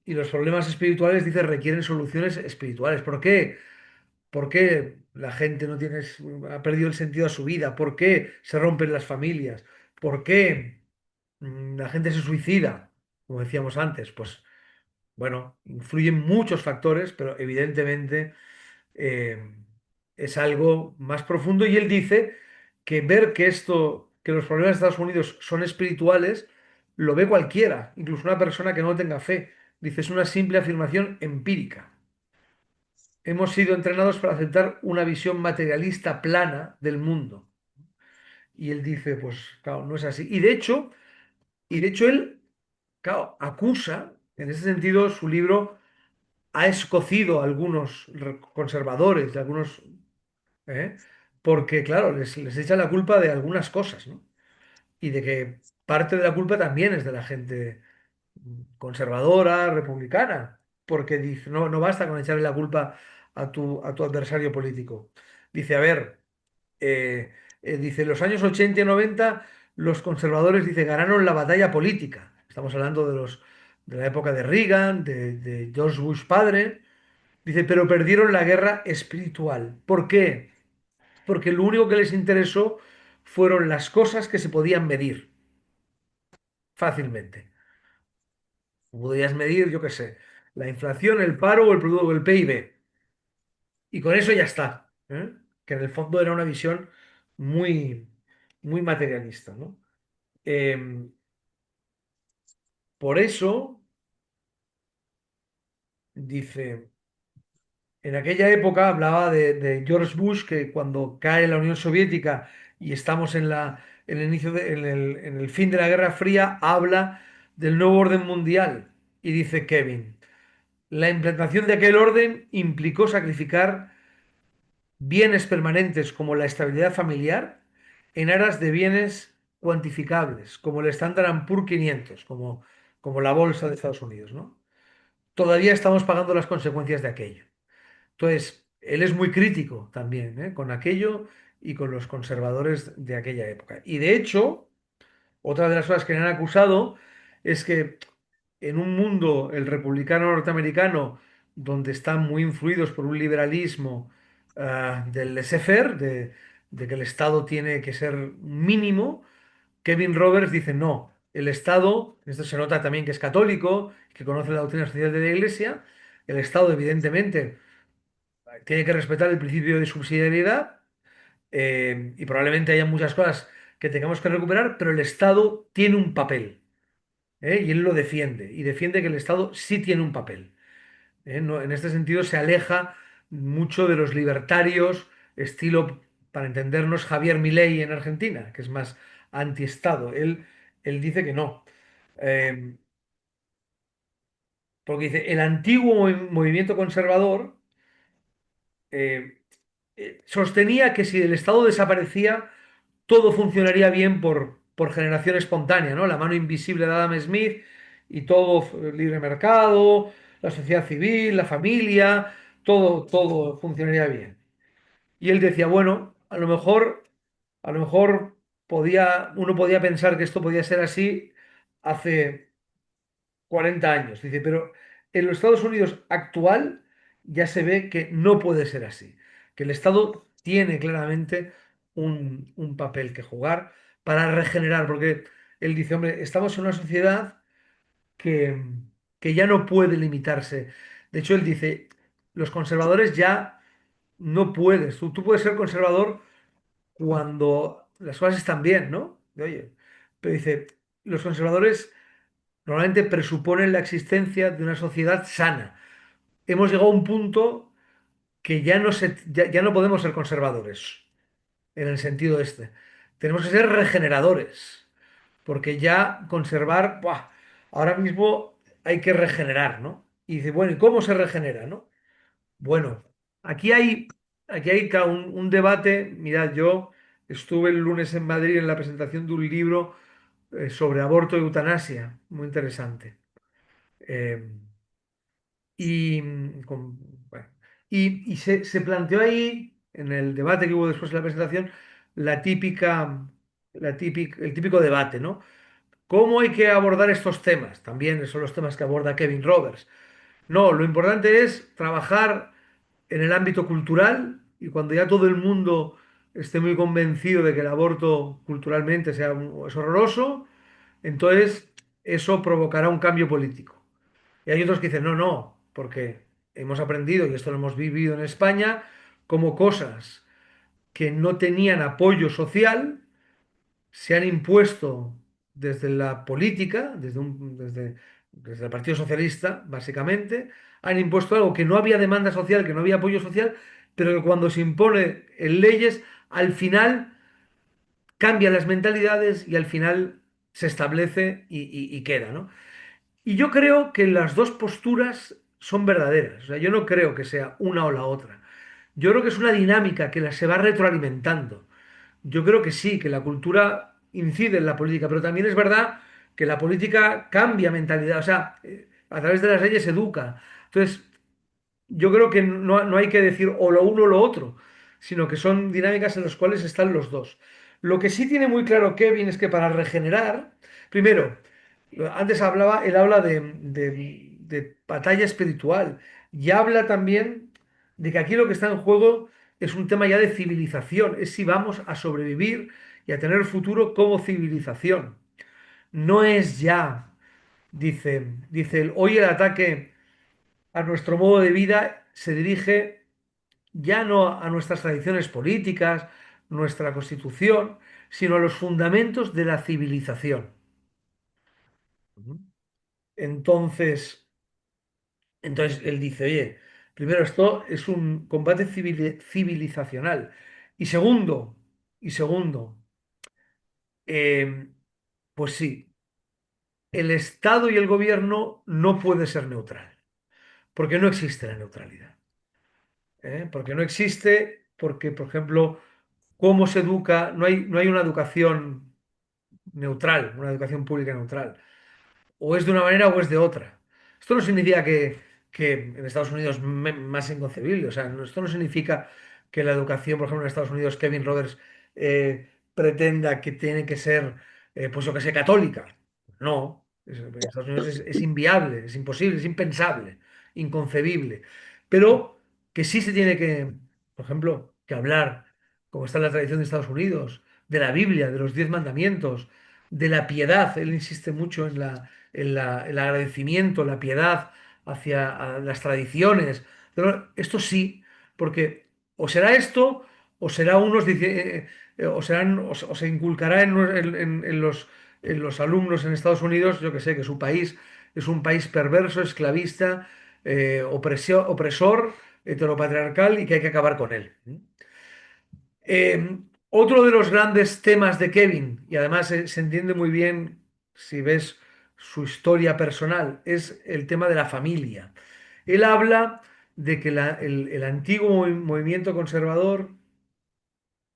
Y los problemas espirituales, dice, requieren soluciones espirituales. ¿Por qué? ¿Por qué la gente no tiene, ha perdido el sentido a su vida? ¿Por qué se rompen las familias? ¿Por qué la gente se suicida? Como decíamos antes, pues bueno, influyen muchos factores, pero evidentemente eh, es algo más profundo. Y él dice que ver que los problemas de Estados Unidos son espirituales, lo ve cualquiera, incluso una persona que no tenga fe. Dice, es una simple afirmación empírica. Hemos sido entrenados para aceptar una visión materialista plana del mundo. Y él dice, pues claro, no es así. Y de hecho él, claro, acusa, en ese sentido, su libro ha escocido a algunos conservadores, de algunos, ¿eh? Porque, claro, les echa la culpa de algunas cosas, ¿no? Y de que parte de la culpa también es de la gente conservadora, republicana, porque dice, no, no basta con echarle la culpa a tu adversario político. Dice, a ver, dice, en los años 80 y 90 los conservadores, dice, ganaron la batalla política. Estamos hablando de la época de Reagan, de George Bush padre. Dice, pero perdieron la guerra espiritual. ¿Por qué? Porque lo único que les interesó fueron las cosas que se podían medir fácilmente. Podías medir, yo qué sé, la inflación, el paro o el producto, el PIB. Y con eso ya está. ¿Eh? Que en el fondo era una visión muy, muy materialista, ¿no? Eh, por eso, dice, en aquella época hablaba de George Bush, que cuando cae la Unión Soviética y estamos en el inicio en el fin de la Guerra Fría, habla del nuevo orden mundial. Y dice Kevin, la implantación de aquel orden implicó sacrificar bienes permanentes como la estabilidad familiar en aras de bienes cuantificables, como el Standard Poor's 500, como la bolsa de Estados Unidos, ¿no? Todavía estamos pagando las consecuencias de aquello. Entonces, él es muy crítico también, con aquello y con los conservadores de aquella época. Y de hecho, otra de las cosas que le han acusado es que en un mundo, el republicano norteamericano, donde están muy influidos por un liberalismo del laissez-faire, de que el Estado tiene que ser mínimo, Kevin Roberts dice no. El Estado, esto se nota también que es católico, que conoce la doctrina social de la Iglesia, el Estado evidentemente tiene que respetar el principio de subsidiariedad y probablemente haya muchas cosas que tengamos que recuperar, pero el Estado tiene un papel, ¿eh? Y él lo defiende, y defiende que el Estado sí tiene un papel. En este sentido se aleja mucho de los libertarios, estilo, para entendernos, Javier Milei en Argentina, que es más antiestado. Él dice que no. Eh, Porque dice, el antiguo movimiento conservador eh, sostenía que si el Estado desaparecía, todo funcionaría bien por generación espontánea, ¿no? La mano invisible de Adam Smith y todo libre mercado, la sociedad civil, la familia, todo funcionaría bien. Y él decía, bueno, a lo mejor uno podía pensar que esto podía ser así hace 40 años. Dice, pero en los Estados Unidos actual ya se ve que no puede ser así, que el Estado tiene claramente un papel que jugar para regenerar, porque él dice, hombre, estamos en una sociedad que, que ya no puede limitarse. De hecho, él dice, los conservadores ya no puedes, tú puedes ser conservador cuando las cosas están bien, ¿no? Oye, pero dice, los conservadores normalmente presuponen la existencia de una sociedad sana. Hemos llegado a un punto que ya no podemos ser conservadores, en el sentido este. Tenemos que ser regeneradores, porque ya conservar, ¡buah! Ahora mismo hay que regenerar, ¿no? Y dice, bueno, ¿y cómo se regenera, no? Bueno, aquí hay, aquí hay un debate. Mirad, yo estuve el lunes en Madrid en la presentación de un libro sobre aborto y eutanasia, muy interesante. Eh, bueno, se planteó ahí, en el debate que hubo después de la presentación, la típica, el típico debate, ¿no? ¿Cómo hay que abordar estos temas? También son los temas que aborda Kevin Roberts. No, lo importante es trabajar en el ámbito cultural y cuando ya todo el mundo esté muy convencido de que el aborto culturalmente es horroroso, entonces eso provocará un cambio político. Y hay otros que dicen, no, no, porque hemos aprendido, y esto lo hemos vivido en España, como cosas que no tenían apoyo social se han impuesto desde la política, desde el Partido Socialista, básicamente, han impuesto algo que no había demanda social, que no había apoyo social, pero que cuando se impone en leyes, al final cambian las mentalidades y al final se establece y queda, ¿no? Y yo creo que las dos posturas son verdaderas. O sea, yo no creo que sea una o la otra. Yo creo que es una dinámica que se va retroalimentando. Yo creo que sí, que la cultura incide en la política, pero también es verdad que la política cambia mentalidad. O sea, a través de las leyes educa. Entonces, yo creo que no hay que decir o lo uno o lo otro, sino que son dinámicas en las cuales están los dos. Lo que sí tiene muy claro Kevin es que para regenerar, primero, antes él habla de batalla espiritual y habla también de que aquí lo que está en juego es un tema ya de civilización, es si vamos a sobrevivir y a tener futuro como civilización. No es ya, dice él, hoy el ataque a nuestro modo de vida se dirige ya no a nuestras tradiciones políticas, nuestra constitución, sino a los fundamentos de la civilización. Ujú. Entonces, entonces él dice, oye, primero esto es un combate civilizacional. Y segundo, y segundo, eh, pues sí, el Estado y el gobierno no puede ser neutral, porque no existe la neutralidad. Porque no existe, porque, por ejemplo, cómo se educa, no hay una educación neutral, una educación pública neutral. O es de una manera o es de otra. Esto no significa que en Estados Unidos más inconcebible, o sea, esto no significa que la educación, por ejemplo, en Estados Unidos, Kevin Roberts pretenda que tiene que ser, pues yo que sé, católica. No, en Estados Unidos es inviable, es imposible, es impensable, inconcebible. Pero que sí se tiene que, por ejemplo, que hablar, como está en la tradición de Estados Unidos, de la Biblia, de los 10 mandamientos, de la piedad. Él insiste mucho el agradecimiento, la piedad hacia las tradiciones. Pero esto sí, porque o será esto o será unos, o serán, o se inculcará en los alumnos en Estados Unidos, yo que sé, que su país es un país perverso, esclavista, opresor, heteropatriarcal y que hay que acabar con él. Otro de los grandes temas de Kevin, y además se entiende muy bien si ves su historia personal, es el tema de la familia. Él habla de que el antiguo movimiento conservador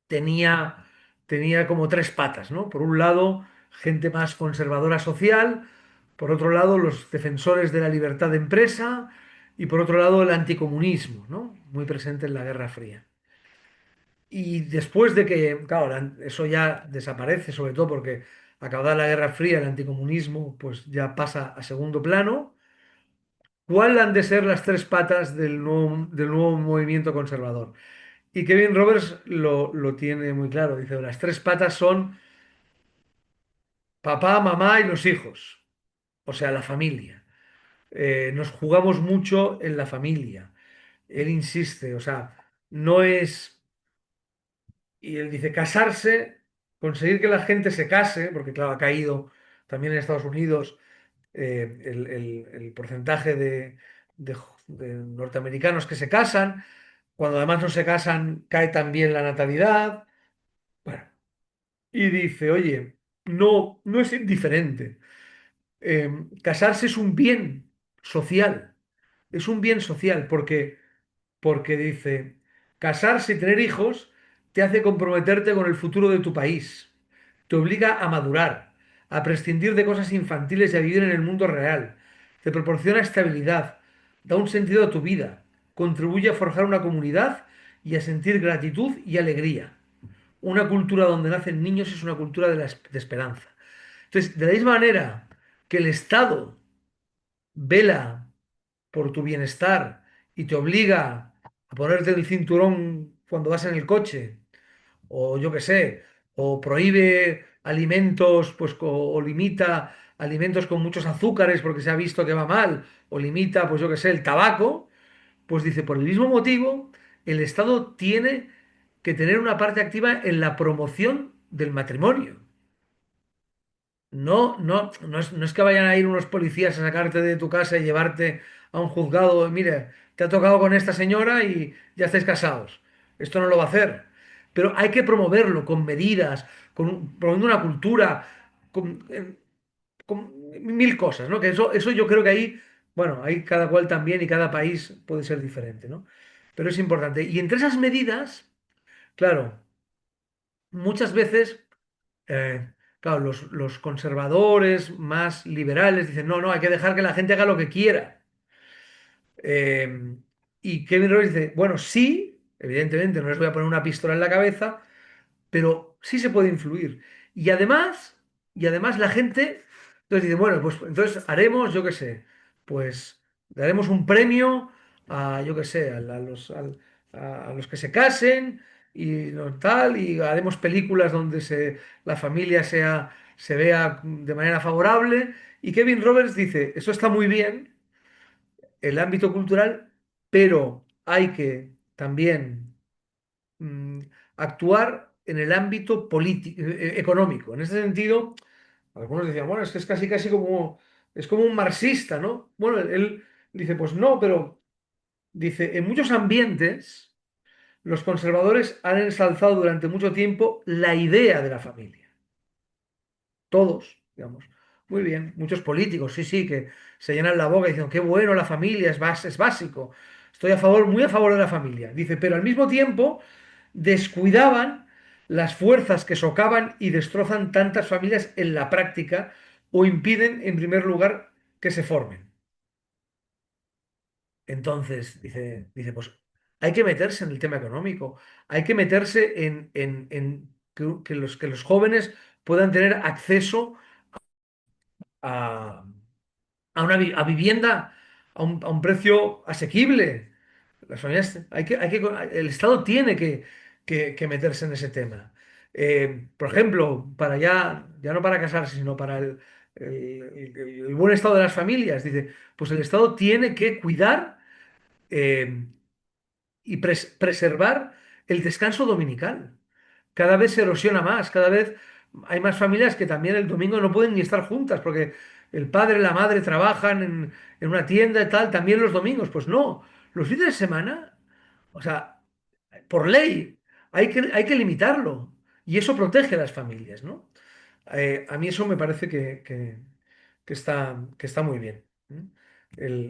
tenía, tenía como tres patas, ¿no? Por un lado, gente más conservadora social, por otro lado, los defensores de la libertad de empresa y por otro lado, el anticomunismo, ¿no? Muy presente en la Guerra Fría. Y después de que, claro, eso ya desaparece, sobre todo porque acabada la Guerra Fría, el anticomunismo pues ya pasa a segundo plano. ¿Cuáles han de ser las tres patas del nuevo movimiento conservador? Y Kevin Roberts lo tiene muy claro. Dice, las tres patas son papá, mamá y los hijos, o sea, la familia. Nos jugamos mucho en la familia. Él insiste, o sea, no es. Y él dice, casarse, conseguir que la gente se case, porque claro, ha caído también en Estados Unidos el porcentaje de norteamericanos que se casan, cuando además no se casan, cae también la natalidad. Bueno, y dice, oye, no, no es indiferente. Casarse es un bien social, es un bien social, porque dice, casarse y tener hijos te hace comprometerte con el futuro de tu país, te obliga a madurar, a prescindir de cosas infantiles y a vivir en el mundo real, te proporciona estabilidad, da un sentido a tu vida, contribuye a forjar una comunidad y a sentir gratitud y alegría. Una cultura donde nacen niños es una cultura de esperanza. Entonces, de la misma manera que el Estado vela por tu bienestar y te obliga a ponerte el cinturón cuando vas en el coche, o yo qué sé, o prohíbe alimentos, pues, o limita alimentos con muchos azúcares porque se ha visto que va mal, o limita, pues yo qué sé, el tabaco, pues dice, por el mismo motivo, el Estado tiene que tener una parte activa en la promoción del matrimonio. No, no, no es que vayan a ir unos policías a sacarte de tu casa y llevarte a un juzgado. Mire, te ha tocado con esta señora y ya estáis casados. Esto no lo va a hacer. Pero hay que promoverlo con medidas, promoviendo una cultura, con mil cosas, ¿no? Que eso yo creo que ahí, bueno, ahí cada cual también y cada país puede ser diferente, ¿no? Pero es importante. Y entre esas medidas, claro, muchas veces claro, los conservadores más liberales dicen, no, no, hay que dejar que la gente haga lo que quiera. Eh, y Kevin Roberts dice, bueno, sí, evidentemente no les voy a poner una pistola en la cabeza, pero sí se puede influir. Y además, y además la gente, entonces dice, bueno, pues entonces haremos, yo qué sé, pues daremos un premio a, yo qué sé, a los que se casen y tal, y haremos películas donde la familia se vea de manera favorable. Y Kevin Roberts dice, eso está muy bien, el ámbito cultural, pero hay que también mm, actuar en el ámbito económico. En ese sentido, algunos decían, bueno, es que es casi casi como, es como un marxista, ¿no? Bueno, él dice, pues no, pero dice, en muchos ambientes los conservadores han ensalzado durante mucho tiempo la idea de la familia. Todos, digamos. Muy bien, muchos políticos, sí, sí, que se llenan la boca diciendo, qué bueno la familia, es básico. Estoy a favor, muy a favor de la familia. Dice, pero al mismo tiempo descuidaban las fuerzas que socavan y destrozan tantas familias en la práctica o impiden, en primer lugar, que se formen. Entonces, pues hay que meterse en el tema económico, hay que meterse en que los jóvenes puedan tener acceso a, a vivienda a un precio asequible. Las familias, el Estado tiene que meterse en ese tema. Por ejemplo, para ya no para casarse, sino para el buen estado de las familias, dice, pues el Estado tiene que cuidar eh, y preservar el descanso dominical. Cada vez se erosiona más, cada vez hay más familias que también el domingo no pueden ni estar juntas porque el padre y la madre trabajan en una tienda y tal, también los domingos. Pues no, los fines de semana, o sea, por ley, hay que limitarlo y eso protege a las familias, ¿no? A mí eso me parece que está muy bien. ¿Eh?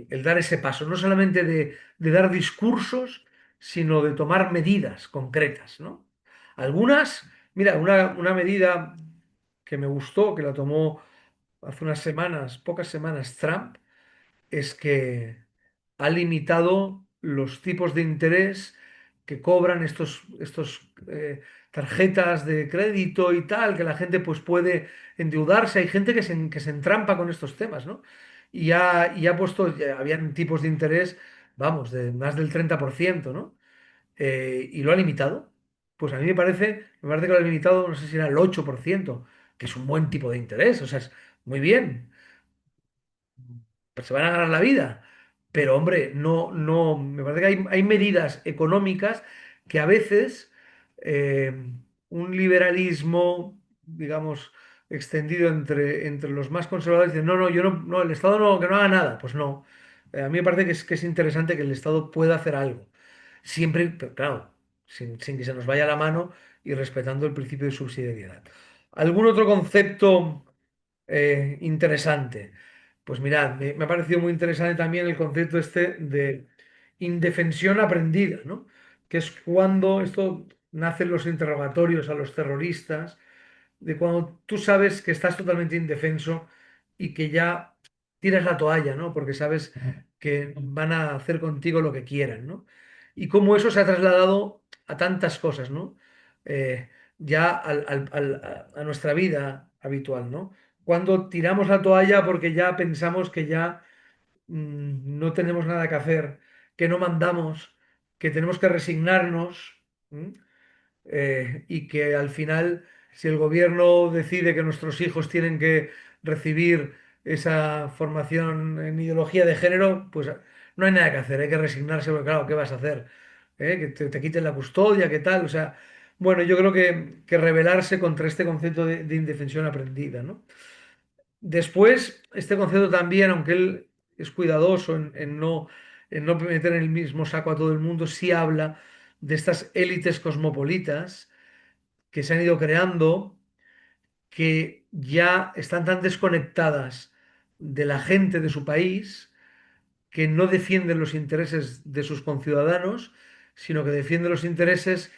El dar ese paso, no solamente de dar discursos, sino de tomar medidas concretas, ¿no? Algunas, mira, una medida que me gustó, que la tomó hace unas semanas, pocas semanas, Trump, es que ha limitado los tipos de interés que cobran estos tarjetas de crédito y tal, que la gente pues puede endeudarse. Hay gente que se entrampa con estos temas, ¿no? Y ha puesto, habían tipos de interés, vamos, de más del 30%, ¿no? Y lo ha limitado. Pues a mí me parece que lo ha limitado, no sé si era el 8%, que es un buen tipo de interés, o sea, es muy bien, pues se van a ganar la vida. Pero hombre, no, no, me parece que hay medidas económicas que a veces eh, un liberalismo, digamos, extendido entre los más conservadores, dicen, no, no, yo no, no, el Estado no, que no haga nada. Pues no. A mí me parece que es interesante que el Estado pueda hacer algo. Siempre, pero claro, sin que se nos vaya la mano y respetando el principio de subsidiariedad. ¿Algún otro concepto interesante? Pues mirad, me ha parecido muy interesante también el concepto este de indefensión aprendida, ¿no? Que es cuando esto nacen los interrogatorios a los terroristas, de cuando tú sabes que estás totalmente indefenso y que ya tiras la toalla, ¿no? Porque sabes que van a hacer contigo lo que quieran, ¿no? Y cómo eso se ha trasladado a tantas cosas, ¿no? Eh, ya a nuestra vida habitual, ¿no? Cuando tiramos la toalla porque ya pensamos que ya no tenemos nada que hacer, que no mandamos, que tenemos que resignarnos. ¿M? Y que al final, si el gobierno decide que nuestros hijos tienen que recibir esa formación en ideología de género, pues no hay nada que hacer, hay que resignarse, porque claro, ¿qué vas a hacer? Que te quiten la custodia, ¿qué tal? O sea, bueno, yo creo que rebelarse contra este concepto de indefensión aprendida, ¿no? Después, este concepto también, aunque él es cuidadoso en no meter en el mismo saco a todo el mundo, sí habla de estas élites cosmopolitas que se han ido creando, que ya están tan desconectadas de la gente de su país, que no defienden los intereses de sus conciudadanos, sino que defienden los intereses,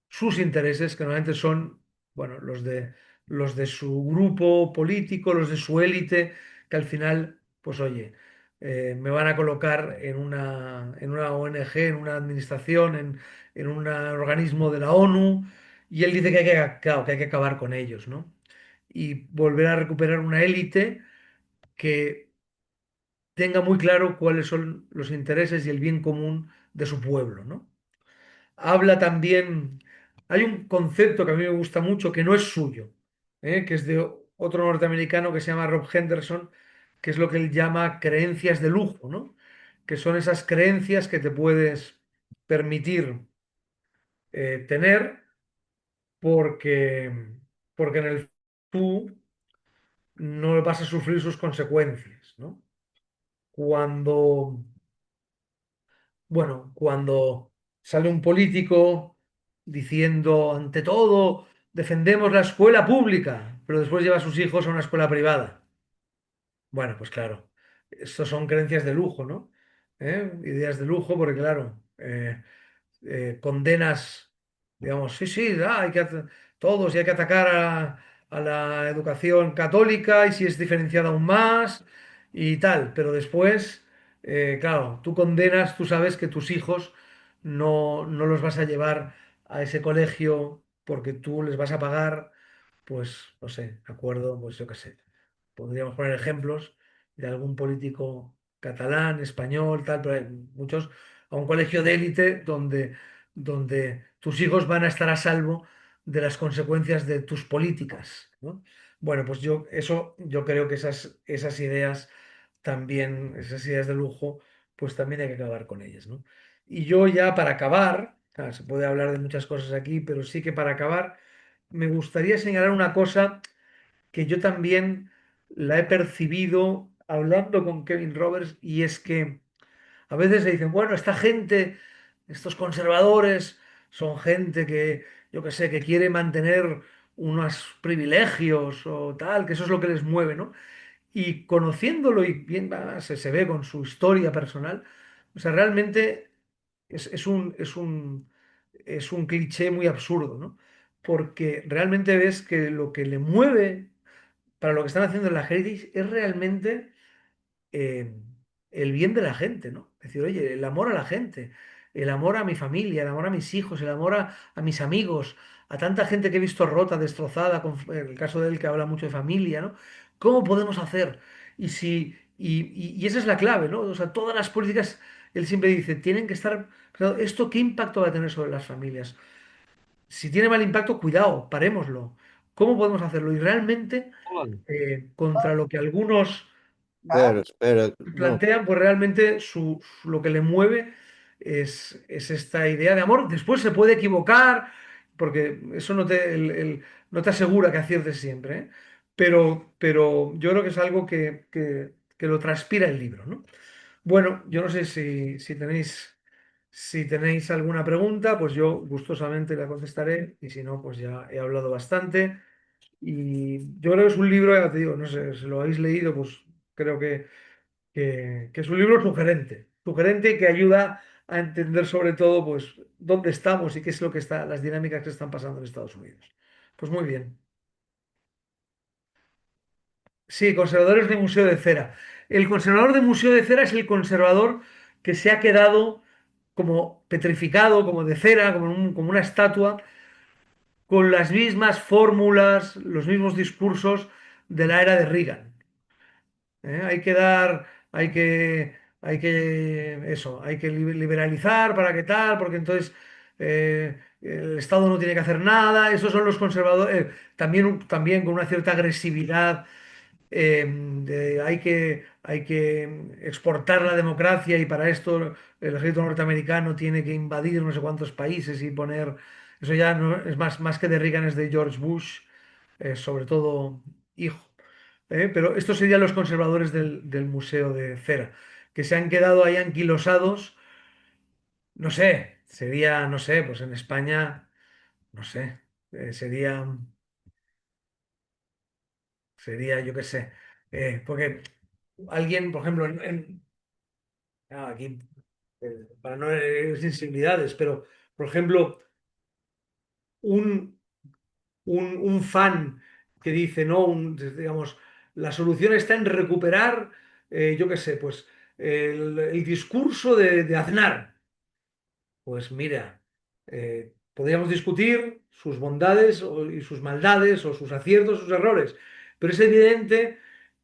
sus intereses, que normalmente son, bueno, los de su grupo político, los de su élite, que al final, pues oye, me van a colocar en una ONG, en una administración, en un organismo de la ONU, y él dice claro, que hay que acabar con ellos, ¿no? Y volver a recuperar una élite que tenga muy claro cuáles son los intereses y el bien común de su pueblo, ¿no? Habla también, hay un concepto que a mí me gusta mucho que no es suyo, que es de otro norteamericano que se llama Rob Henderson, que es lo que él llama creencias de lujo, ¿no? Que son esas creencias que te puedes permitir tener porque, porque en el tú no vas a sufrir sus consecuencias, ¿no? Cuando Bueno, cuando sale un político diciendo, ante todo, defendemos la escuela pública, pero después lleva a sus hijos a una escuela privada. Bueno, pues claro, estos son creencias de lujo, ¿no? Ideas de lujo, porque claro, condenas, digamos, sí, sí, hay que todos y hay que atacar a la educación católica y si es diferenciada aún más y tal, pero después, claro, tú condenas, tú sabes que tus hijos no los vas a llevar a ese colegio porque tú les vas a pagar, pues, no sé, de acuerdo, pues yo qué sé. Podríamos poner ejemplos de algún político catalán, español, tal, pero hay muchos, a un colegio de élite donde tus hijos van a estar a salvo de las consecuencias de tus políticas, ¿no? Bueno, pues yo creo que esas ideas también, esas ideas de lujo, pues también hay que acabar con ellas, ¿no? Y yo ya para acabar, sea, se puede hablar de muchas cosas aquí, pero sí que para acabar, me gustaría señalar una cosa que yo también la he percibido hablando con Kevin Roberts, y es que a veces se dicen, bueno, esta gente, estos conservadores, son gente que, yo qué sé, que quiere mantener unos privilegios o tal, que eso es lo que les mueve, ¿no? Y conociéndolo y bien, se ve con su historia personal, o sea, realmente es un cliché muy absurdo, ¿no? Porque realmente ves que lo que le mueve para lo que están haciendo en la Heritage es realmente eh, el bien de la gente, ¿no? Es decir, oye, el amor a la gente, el amor a mi familia, el amor a mis hijos, el amor a mis amigos, a tanta gente que he visto rota, destrozada, en el caso de él que habla mucho de familia, ¿no? ¿Cómo podemos hacer? Y esa es la clave, ¿no? O sea, todas las políticas, él siempre dice, tienen que estar, pero ¿esto qué impacto va a tener sobre las familias? Si tiene mal impacto, cuidado, parémoslo. ¿Cómo podemos hacerlo? Y realmente, contra lo que algunos Espera, espera, no. plantean, pues realmente lo que le mueve es esta idea de amor. Después se puede equivocar, porque eso no te asegura que aciertes siempre, ¿eh? Pero yo creo que es algo que lo transpira el libro, ¿no? Bueno, yo no sé si tenéis alguna pregunta, pues yo gustosamente la contestaré, y si no, pues ya he hablado bastante. Y yo creo que es un libro, ya te digo, no sé, si lo habéis leído, pues creo que es un libro sugerente que ayuda a entender sobre todo pues dónde estamos y qué es lo que está, las dinámicas que están pasando en Estados Unidos. Pues muy bien. Sí, conservadores de Museo de Cera. El conservador de Museo de Cera es el conservador que se ha quedado como petrificado, como de cera, como una estatua, con las mismas fórmulas, los mismos discursos de la era de Reagan. Hay que dar, hay que liberalizar para qué tal, porque entonces el Estado no tiene que hacer nada. Esos son los conservadores, también con una cierta agresividad. Hay que exportar la democracia, y para esto el ejército norteamericano tiene que invadir no sé cuántos países y poner. Eso ya no es más que de Reagan, es de George Bush, sobre todo hijo. Pero estos serían los conservadores del Museo de Cera, que se han quedado ahí anquilosados. No sé, sería, no sé, pues en España, no sé, sería, yo qué sé, porque alguien, por ejemplo, aquí, para no herir sensibilidades, pero, por ejemplo, un, un fan que dice, no, digamos, la solución está en recuperar, yo qué sé, pues el discurso de Aznar. Pues mira, podríamos discutir sus bondades y sus maldades, o sus aciertos, sus errores, pero es evidente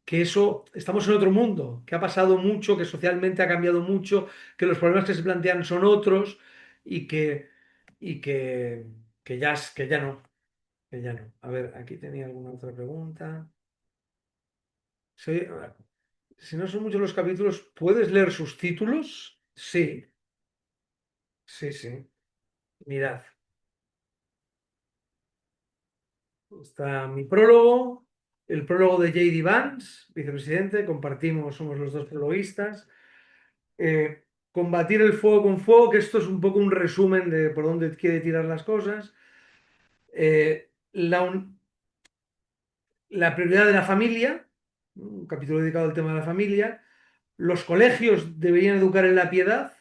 que eso, estamos en otro mundo, que ha pasado mucho, que socialmente ha cambiado mucho, que los problemas que se plantean son otros, y que ya no, que ya no. A ver, aquí tenía alguna otra pregunta. Sí, si no son muchos los capítulos, ¿puedes leer sus títulos? Sí, sí, sí. Mirad. Está mi prólogo, el prólogo de J.D. Vance, vicepresidente, compartimos, somos los dos prologuistas. Combatir el fuego con fuego, que esto es un poco un resumen de por dónde quiere tirar las cosas. La prioridad de la familia, un capítulo dedicado al tema de la familia. Los colegios deberían educar en la piedad,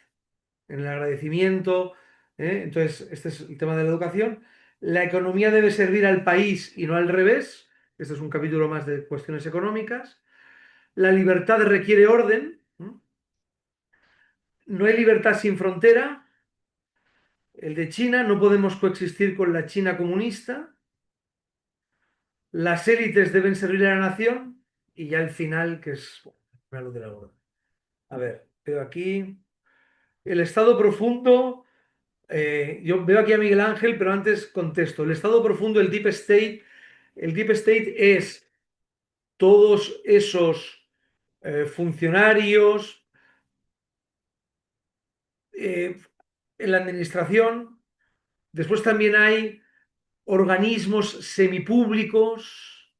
en el agradecimiento. Entonces, este es el tema de la educación. La economía debe servir al país y no al revés. Este es un capítulo más de cuestiones económicas. La libertad requiere orden. No hay libertad sin frontera. El de China, no podemos coexistir con la China comunista. Las élites deben servir a la nación. Y ya el final, que es la luz de la aurora. A ver, veo aquí el estado profundo. Yo veo aquí a Miguel Ángel, pero antes contesto. El estado profundo, el Deep State es todos esos funcionarios, en la administración, Después también hay organismos semipúblicos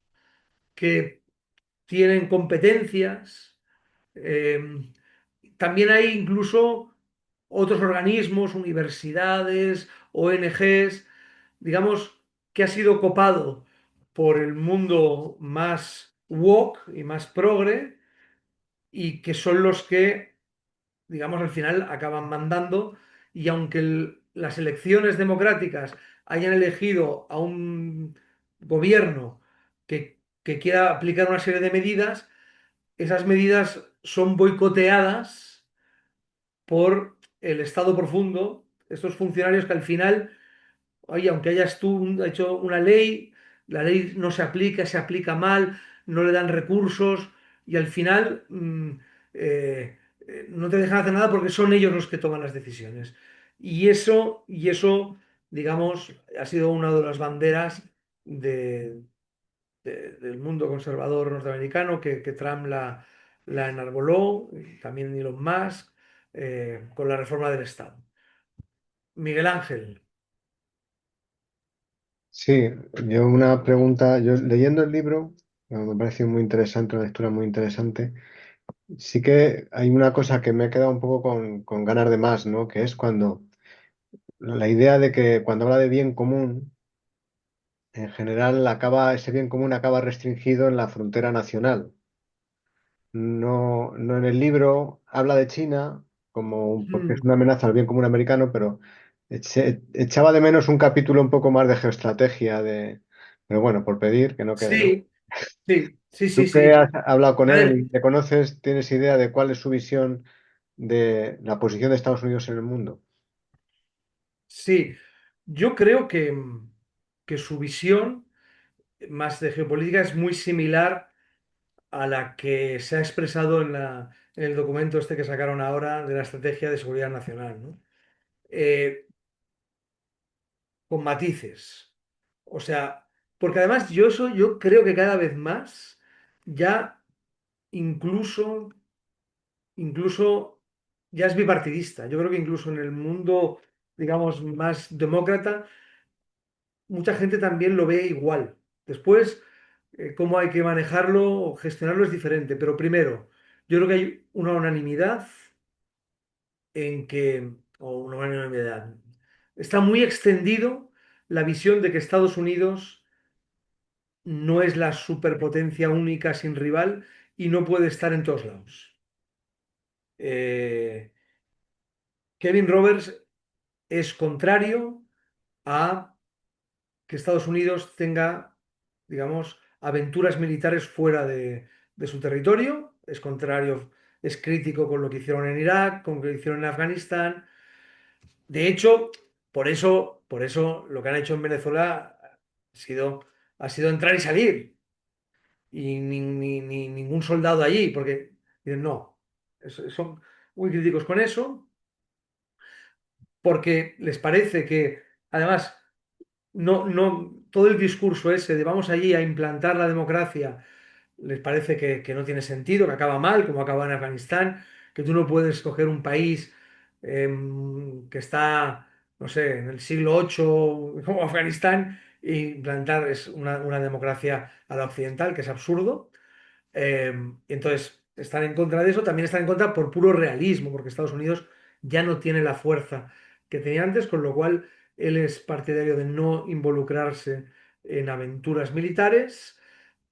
que tienen competencias. Eh, También hay incluso otros organismos, universidades, ONGs, digamos, que ha sido copado por el mundo más woke y más progre y que son los que, digamos, al final acaban mandando y aunque las elecciones democráticas hayan elegido a un gobierno que quiera aplicar una serie de medidas, esas medidas son boicoteadas por el Estado profundo, estos funcionarios que al final, oye, aunque hayas tú hecho una ley, la ley no se aplica mal, no le dan recursos y al final no te dejan hacer nada porque son ellos los que toman las decisiones. Y eso, digamos, ha sido una de las banderas de, del mundo conservador norteamericano que Trump la enarboló, y también Elon Musk, con la reforma del Estado. Miguel Ángel. Sí, yo una pregunta, yo leyendo el libro, me ha parecido muy interesante, una lectura muy interesante. Sí que hay una cosa que me ha quedado un poco con ganas de más, ¿no? Que es cuando la idea de que cuando habla de bien común, en general ese bien común acaba restringido en la frontera nacional. No, no en el libro habla de China porque es Mm, una amenaza al bien común americano, pero echaba de menos un capítulo un poco más de geoestrategia, pero bueno, por pedir, que no quede, ¿no? sí, sí, sí, sí, Tú que sí. has hablado con A él ver, y le conoces, ¿tienes idea de cuál es su visión de la posición de Estados Unidos en el mundo? sí, yo creo que su visión más de geopolítica es muy similar a la que se ha expresado en el documento este que sacaron ahora de la Estrategia de Seguridad Nacional, ¿no? Eh, con matices. O sea, porque además yo creo que cada vez más ya incluso, incluso ya es bipartidista. Yo creo que incluso en el mundo, digamos, más demócrata, mucha gente también lo ve igual. Después, cómo hay que manejarlo o gestionarlo es diferente. Pero primero, yo creo que hay una unanimidad en que, o una unanimidad, está muy extendido la visión de que Estados Unidos no es la superpotencia única sin rival y no puede estar en todos lados. Eh, Kevin Roberts es contrario a que Estados Unidos tenga, digamos, aventuras militares fuera de su territorio. Es contrario, es crítico con lo que hicieron en Irak, con lo que hicieron en Afganistán. De hecho, por eso lo que han hecho en Venezuela ha sido entrar y salir. Y ni ningún soldado allí, porque dicen, no, son muy críticos con eso, porque les parece que, además, todo el discurso ese de vamos allí a implantar la democracia, les parece que no tiene sentido, que acaba mal, como acaba en Afganistán, que tú no puedes coger un país que está, no sé, en el siglo VIII, como Afganistán, e implantar una democracia a la occidental, que es absurdo. Y entonces, están en contra de eso, también están en contra por puro realismo, porque Estados Unidos ya no tiene la fuerza que tenía antes, con lo cual él es partidario de no involucrarse en aventuras militares,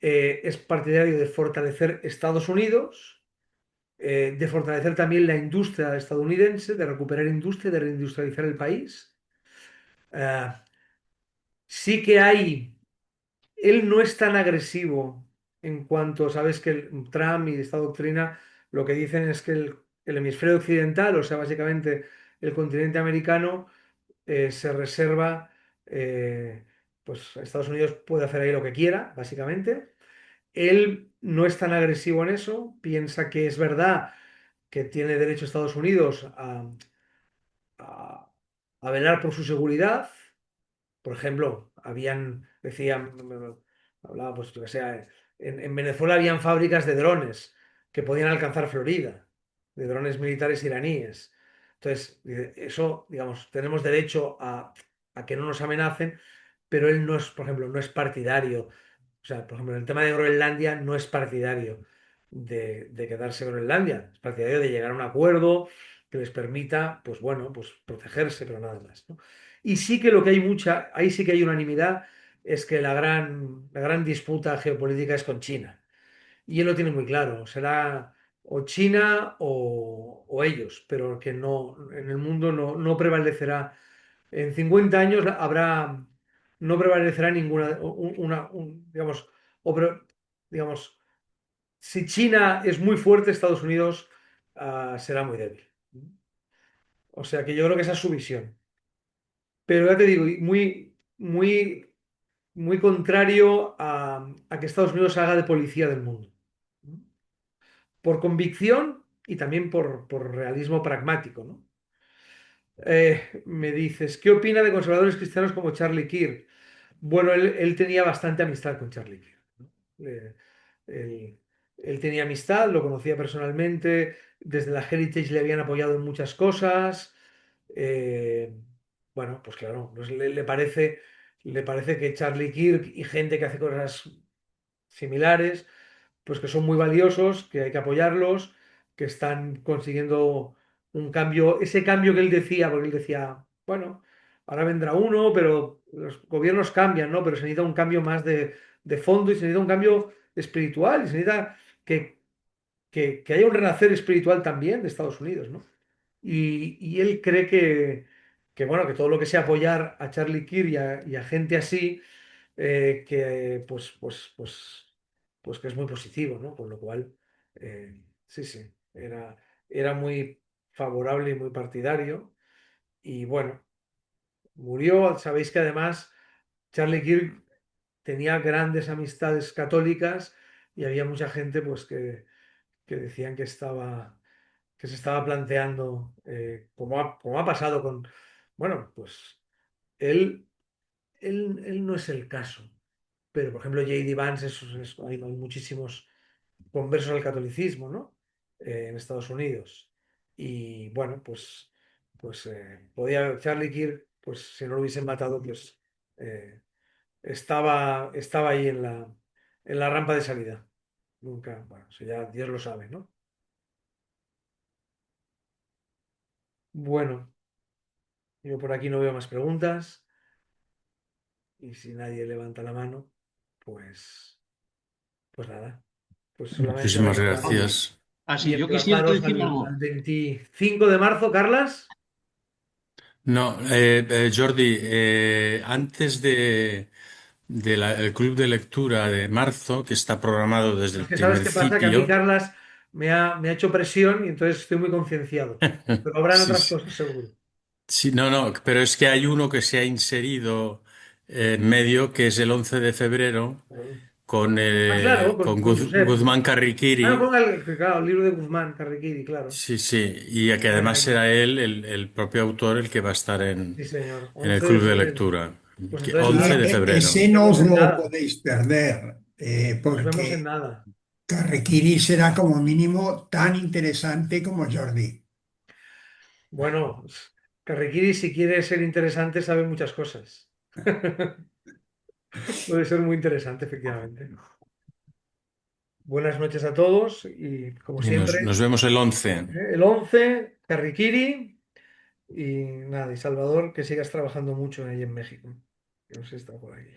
es partidario de fortalecer Estados Unidos, de fortalecer también la industria estadounidense, de recuperar industria, de reindustrializar el país. Eh, sí que hay él no es tan agresivo en cuanto, sabes que Trump y esta doctrina lo que dicen es que el hemisferio occidental, o sea, básicamente el continente americano, se reserva, pues Estados Unidos puede hacer ahí lo que quiera, básicamente. Él no es tan agresivo en eso, piensa que es verdad que tiene derecho Estados Unidos a, a velar por su seguridad. Por ejemplo, decían, hablaba, pues yo que sé, en Venezuela habían fábricas de drones que podían alcanzar Florida, de drones militares iraníes. Entonces, eso, digamos, tenemos derecho a que no nos amenacen, pero él no es, por ejemplo, no es partidario. O sea, por ejemplo, en el tema de Groenlandia no es partidario de quedarse en Groenlandia, es partidario de llegar a un acuerdo que les permita, pues bueno, pues protegerse, pero nada más, ¿no? Y sí que lo que hay mucha, ahí sí que hay unanimidad, es que la gran disputa geopolítica es con China. Y él lo tiene muy claro, será o China o ellos, pero que no, en el mundo no prevalecerá. En 50 años no prevalecerá ninguna, digamos, digamos, si China es muy fuerte, Estados Unidos será muy débil. O sea que yo creo que esa es su visión. Pero ya te digo, y muy contrario a que Estados Unidos haga de policía del mundo. Por convicción y también por realismo pragmático, ¿no? Me dices, ¿qué opina de conservadores cristianos como Charlie Kirk? Bueno, él tenía bastante amistad con Charlie Kirk, ¿no? Él, él tenía amistad, lo conocía personalmente, desde la Heritage le habían apoyado en muchas cosas. Eh, bueno, pues claro, pues le parece que Charlie Kirk y gente que hace cosas similares pues que son muy valiosos, que hay que apoyarlos, que están consiguiendo un cambio, ese cambio que él decía, porque él decía, bueno, ahora vendrá uno, pero los gobiernos cambian, ¿no? Pero se necesita un cambio más de fondo y se necesita un cambio espiritual y se necesita que haya un renacer espiritual también de Estados Unidos, ¿no? Y él cree bueno, que todo lo que sea apoyar a Charlie Kirk y a gente así, que pues que es muy positivo, ¿no? Con lo cual, sí, sí, era muy favorable y muy partidario. Y bueno, murió. Sabéis que además Charlie Kirk tenía grandes amistades católicas y había mucha gente pues que decían que se estaba planteando, como ha pasado con, bueno, pues él, él no es el caso. Pero, por ejemplo, J.D. Vance, hay muchísimos conversos al catolicismo, ¿no? En Estados Unidos. Y bueno, podía Charlie Kirk, pues si no lo hubiesen matado, pues eh, estaba ahí en la rampa de salida. Nunca, bueno, eso ya Dios lo sabe, ¿no? Bueno, yo por aquí no veo más preguntas y si nadie levanta la mano, pues nada, pues solamente Muchísimas recordaros gracias. Así, y yo quisiera emplazaros decir al algo. 25 de marzo, Carlas. No, Jordi, antes el club de lectura de marzo, que está programado desde Es el que sabes primer qué pasa, que a mí sitio, Carlas me ha hecho presión y entonces estoy muy concienciado. Pero habrán sí, otras sí, cosas seguro. sí, no, no, pero es que hay uno que se ha inserido en medio, que es el 11 de febrero, con, Ah, claro, con, con Josep. Guzmán Ah, no, Carriquiri. claro, el libro de Guzmán, Carriquiri, claro. Sí, sí, y a que Bueno, además bueno, será él, el propio autor, el que va a estar sí, señor, en el 11 de club de febrero. lectura. Pues Que entonces 11 de nada, febrero. Ese nos no vemos os en lo nada, podéis perder, nos vemos en porque nada. Carrequiri será como mínimo tan interesante como Jordi. Bueno, Carriquiri, si quiere ser interesante, sabe muchas cosas. Puede ser muy interesante, efectivamente. Buenas noches a todos y, como Y nos siempre, vemos el 11. el 11 Carriquiri y nada, y Salvador, que sigas trabajando mucho ahí en México. Que no sé si está por ahí.